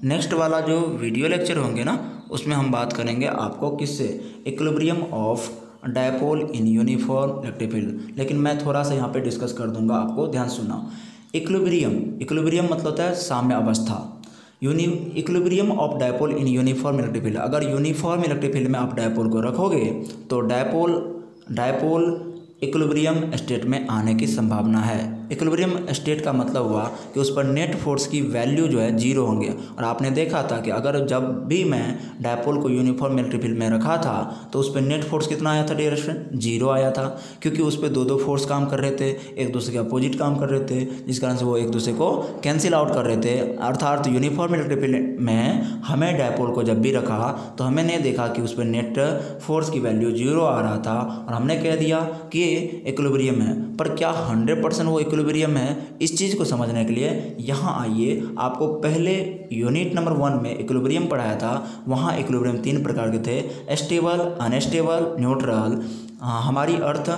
नेक्स्ट वाला जो वीडियो लेक्चर होंगे ना, उसमें हम बात करेंगे आपको किससे, equilibrium of dipole in uniform electric field. लेकिन मैं थोड़ा सा यहाँ पे डिस्कस कर दूंगा, आपको ध्यान सुनना। इक्विलिब्रियम मतलब होता है साम्य अवस्था। Equilibrium of dipole in uniform electric field, अगर यूनिफॉर्म इलेक्ट्रिक फील्ड में आप डायपोल को रखोगे तो डायपोल इक्विलिब्रियम स्टेट में आने की संभावना है। इक्विलिब्रियम स्टेट का मतलब हुआ कि उस पर नेट फोर्स की वैल्यू जो है 0 होंगे। और आपने देखा था कि अगर जब भी मैं डायपोल को यूनिफॉर्म इलेक्ट्रिक फील्ड में रखा था तो उस पर नेट फोर्स कितना आया था डियर स्टूडेंट, 0 आया था, क्योंकि उस पर दो फोर्स काम कर रहे थे, एक दूसरे के अपोजिट काम कर रहे थे, जिस कारण से वो एक दूसरे को कैंसिल आउट कर रहे थे। अर्थात यूनिफॉर्म इलेक्ट्रिक फील्ड में हमें डायपोल को जब भी रखा तो हमने देखा कि उस पर नेट फोर्स की वैल्यू 0 आ रहा था, और हमने कह दिया कि इक्विलिब्रियम है। पर क्या 100% वो इक्विलिब्रियम है? इस चीज़ को समझने के लिए यहाँ आइए, आपको पहले यूनिट नंबर 1 में इक्विलिब्रियम पढ़ाया था। वहाँ इक्विलिब्रियम 3 प्रकार के थे, स्टेबल, अनस्टेबल, न्यूट्रल। हमारी अर्थ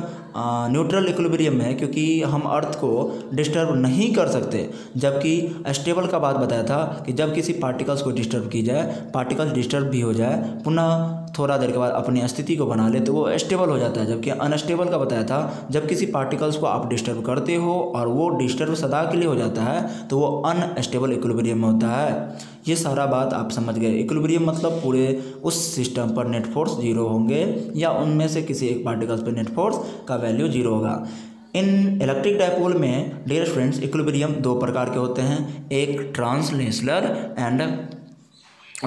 न्यूट्रल इक्विलिब्रियम है, क्योंकि हम अर्थ को डिस्टर्ब नहीं कर सकते। जबकि स्टेबल का बात बताया था कि जब किसी पार्टिकल्स को डिस्टर्ब की जाए, पार्टिकल डिस्टर्ब भी हो जाए, पुनः थोड़ा देर के बाद अपनी स्थिति को बना ले तो वो स्टेबल हो जाता है। जबकि अनस्टेबल का बताया था जब किसी पार्टिकल्स को आप डिस्टर्ब करते हो और वो डिस्टर्ब सदा के लिए हो जाता है तो वो अनस्टेबल इक्विलिब्रियम में होता है। ये सारा बात आप समझ गए। इक्विलिब्रियम मतलब पूरे उस सिस्टम पर नेट फोर्स 0 होंगे, या उनमें से किसी एक पार्टिकल्स पर नेट फोर्स का वैल्यू 0 होगा। इन इलेक्ट्रिक डायपोल में डियर स्टूडेंट्स इक्विलिब्रियम 2 प्रकार के होते हैं, एक ट्रांसलेशनल एंड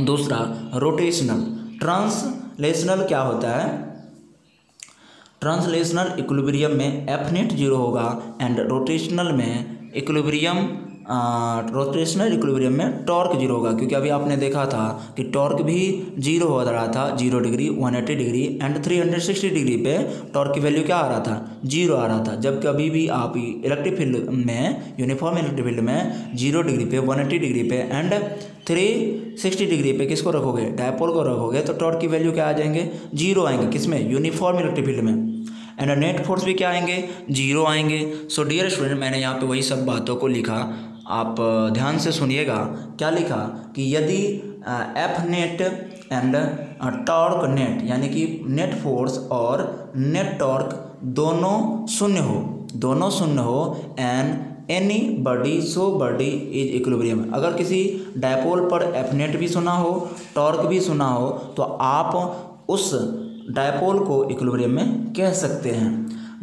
दूसरा रोटेशनल। ट्रांसलेशनल क्या होता है? ट्रांसलेशनल इक्विलिब्रियम में एफ नेट 0 होगा, एंड रोटेशनल इक्विलिब्रियम में टॉर्क 0 होगा। क्योंकि अभी आपने देखा था कि टॉर्क भी 0 हो रहा था, 0 डिग्री, 180 डिग्री एंड 360 डिग्री पे टॉर्क की वैल्यू क्या आ रहा था, 0 आ रहा था। जब कभी भी आप इलेक्ट्रिक फील्ड में, यूनिफॉर्म इलेक्ट्रिक फील्ड में 0 डिग्री पे, 180 डिग्री पे एंड 360 डिग्री पे किसको रखोगे, डायपोल को रखोगे, तो टॉर्क की वैल्यू क्या आ जाएंगे, 0 आएंगे। किसमें? यूनिफॉर्म इलेक्ट्रिक फील्ड में। एंड नेट फोर्स भी क्या आएंगे, 0 आएंगे। सो डियर स्टूडेंट, मैंने यहाँ पे वही सब बातों को लिखा, आप ध्यान से सुनिएगा। क्या लिखा कि यदि F net and torque net, यानी कि नेट फोर्स और नेट टॉर्क दोनों शून्य हो and any body so body is equilibrium. अगर किसी डायपोल पर एफ नेट भी सुना हो, टॉर्क भी सुना हो, तो आप उस डायपोल को इक्विलिब्रियम में कह सकते हैं।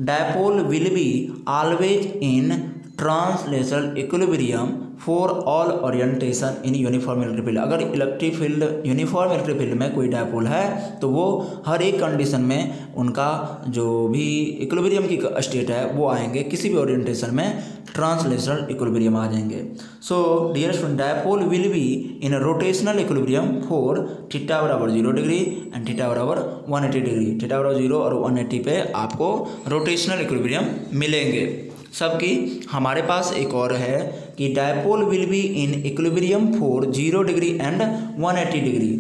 Dipole will be always in translational equilibrium for all orientation in uniform electric field. अगर electric field uniform electric field में कोई डायपोल है तो वो हर एक कंडीशन में उनका जो भी इक्विलिब्रियम की स्टेट है वो आएंगे, किसी भी ओरिएंटेशन में ट्रांसलेशनल इक्विलिब्रियम आ जाएंगे। So dear student, dipole will be in rotational equilibrium for theta बराबर 0 डिग्री एंड थीटा बराबर 180 डिग्री। थीटा बराबर 0 और 180 पे आपको रोटेशनल इक्विलिब्रियम मिलेंगे सबकी। हमारे पास एक और है कि dipole will be in equilibrium for 0 degree and 180 degree.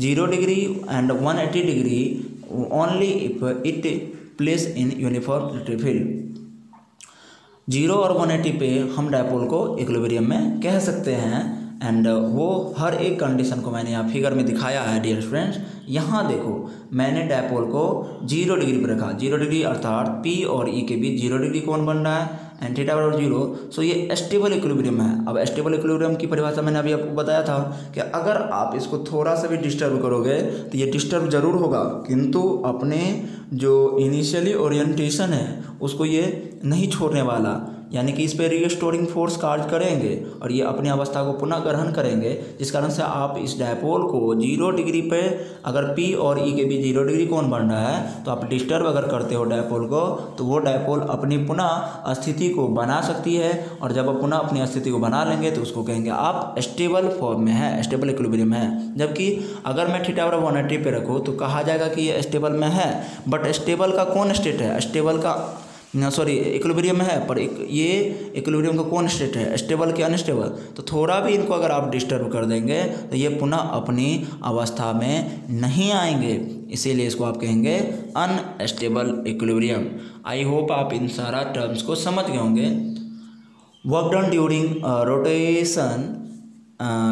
0 degree and 180 degree only if it place in uniform electric field. 0 और 180 पे हम डायपोल को इक्विलिब्रियम में कह सकते हैं एंड वो हर एक कंडीशन को मैंने यहाँ फिगर में दिखाया है डियर फ्रेंड्स। यहाँ देखो, मैंने डायपोल को 0 डिग्री पर रखा। 0 डिग्री अर्थात P और E के बीच 0 डिग्री कौन बन रहा है एंड थीटा बराबर 0। सो ये स्टेबल इक्विलिब्रियम है। अब स्टेबल इक्विलिब्रियम की परिभाषा मैंने अभी आपको बताया था कि अगर आप इसको थोड़ा सा भी डिस्टर्ब करोगे तो ये डिस्टर्ब जरूर होगा, किंतु अपने जो इनिशियली ओरिएंटेशन है उसको ये नहीं छोड़ने वाला, यानी कि इस पर रीस्टोरिंग फोर्स कार्य करेंगे और ये अपनी अवस्था को पुनः ग्रहण करेंगे, जिस कारण से आप इस डायपोल को 0 डिग्री पे अगर P और E के बीच 0 डिग्री कोण बन रहा है तो आप डिस्टर्ब अगर करते हो डायपोल को तो वो डायपोल अपनी पुनः स्थिति को बना सकती है, और जब आप पुनः अपनी स्थिति को बना लेंगे तो उसको कहेंगे आप स्टेबल फॉर्म में है, स्टेबल इक्विलिब्रियम है। जबकि अगर मैं थीटा बराबर 180 पे रखूँ तो कहा जाएगा कि ये स्टेबल में है, बट स्टेबल का कौन स्टेट है, स्टेबल का इक्विलिब्रियम है, पर ये इक्विलिब्रियम का कौन स्टेट है, स्टेबल के अनस्टेबल। तो थोड़ा भी इनको अगर आप डिस्टर्ब कर देंगे तो ये पुनः अपनी अवस्था में नहीं आएंगे, इसीलिए इसको आप कहेंगे अनस्टेबल इक्विलिब्रियम। आई होप आप इन सारा टर्म्स को समझ गए होंगे। Work done during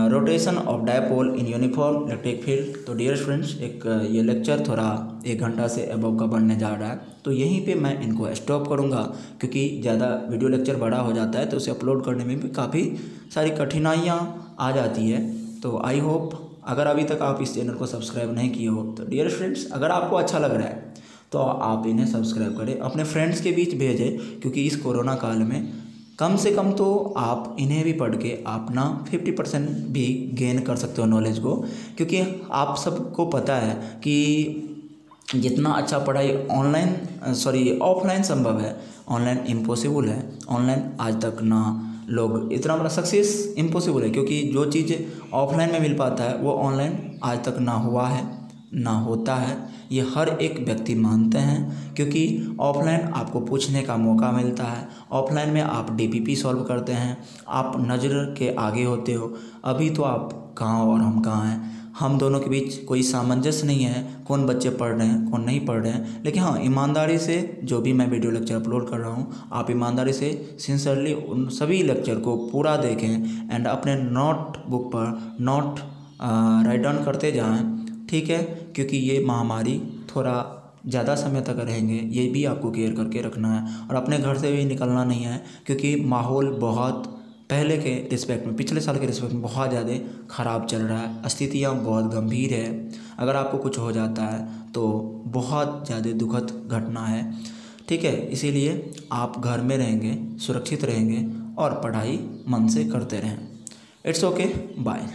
rotation of dipole in uniform electric field. तो डियर फ्रेंड्स, ये लेक्चर थोड़ा 1 घंटा से अबव का बनने जा रहा है, तो यहीं पे मैं इनको स्टॉप करूंगा, क्योंकि ज़्यादा वीडियो लेक्चर बड़ा हो जाता है तो उसे अपलोड करने में भी काफ़ी सारी कठिनाइयाँ आ जाती है। तो आई होप अगर अभी तक आप इस चैनल को सब्सक्राइब नहीं किए हो तो डियर फ्रेंड्स, अगर आपको अच्छा लग रहा है तो आप इन्हें सब्सक्राइब करें, अपने फ्रेंड्स के बीच भेजें, क्योंकि इस कोरोना काल में कम से कम तो आप इन्हें भी पढ़ के अपना 50% भी गेन कर सकते हो नॉलेज को, क्योंकि आप सबको पता है कि जितना अच्छा पढ़ाई ऑफलाइन संभव है, ऑनलाइन इम्पॉसिबल है। ऑनलाइन आज तक ना लोग इतना बड़ा सक्सेस इम्पॉसिबल है, क्योंकि जो चीज़ ऑफलाइन में मिल पाता है वो ऑनलाइन आज तक ना हुआ है ना होता है, ये हर एक व्यक्ति मानते हैं, क्योंकि ऑफलाइन आपको पूछने का मौका मिलता है, ऑफलाइन में आप डीपीपी सॉल्व करते हैं, आप नज़र के आगे होते हो। अभी तो आप कहाँ और हम कहाँ हैं, हम दोनों के बीच कोई सामंजस्य नहीं है, कौन बच्चे पढ़ रहे हैं कौन नहीं पढ़ रहे हैं। लेकिन हाँ, ईमानदारी से जो भी मैं वीडियो लेक्चर अपलोड कर रहा हूँ, आप ईमानदारी से सिंसियरली उन सभी लेक्चर को पूरा देखें एंड अपने नोटबुक पर नोट राइट डाउन करते जाएँ, ठीक है, क्योंकि ये महामारी थोड़ा ज़्यादा समय तक रहेंगे, ये भी आपको केयर करके रखना है, और अपने घर से भी निकलना नहीं है, क्योंकि माहौल बहुत पहले के रिस्पेक्ट में, पिछले साल के रिस्पेक्ट में बहुत ज़्यादा ख़राब चल रहा है, स्थितियाँ बहुत गंभीर है। अगर आपको कुछ हो जाता है तो बहुत ज़्यादा दुखद घटना है, ठीक है। इसीलिए आप घर में रहेंगे, सुरक्षित रहेंगे और पढ़ाई मन से करते रहें। It's okay, bye.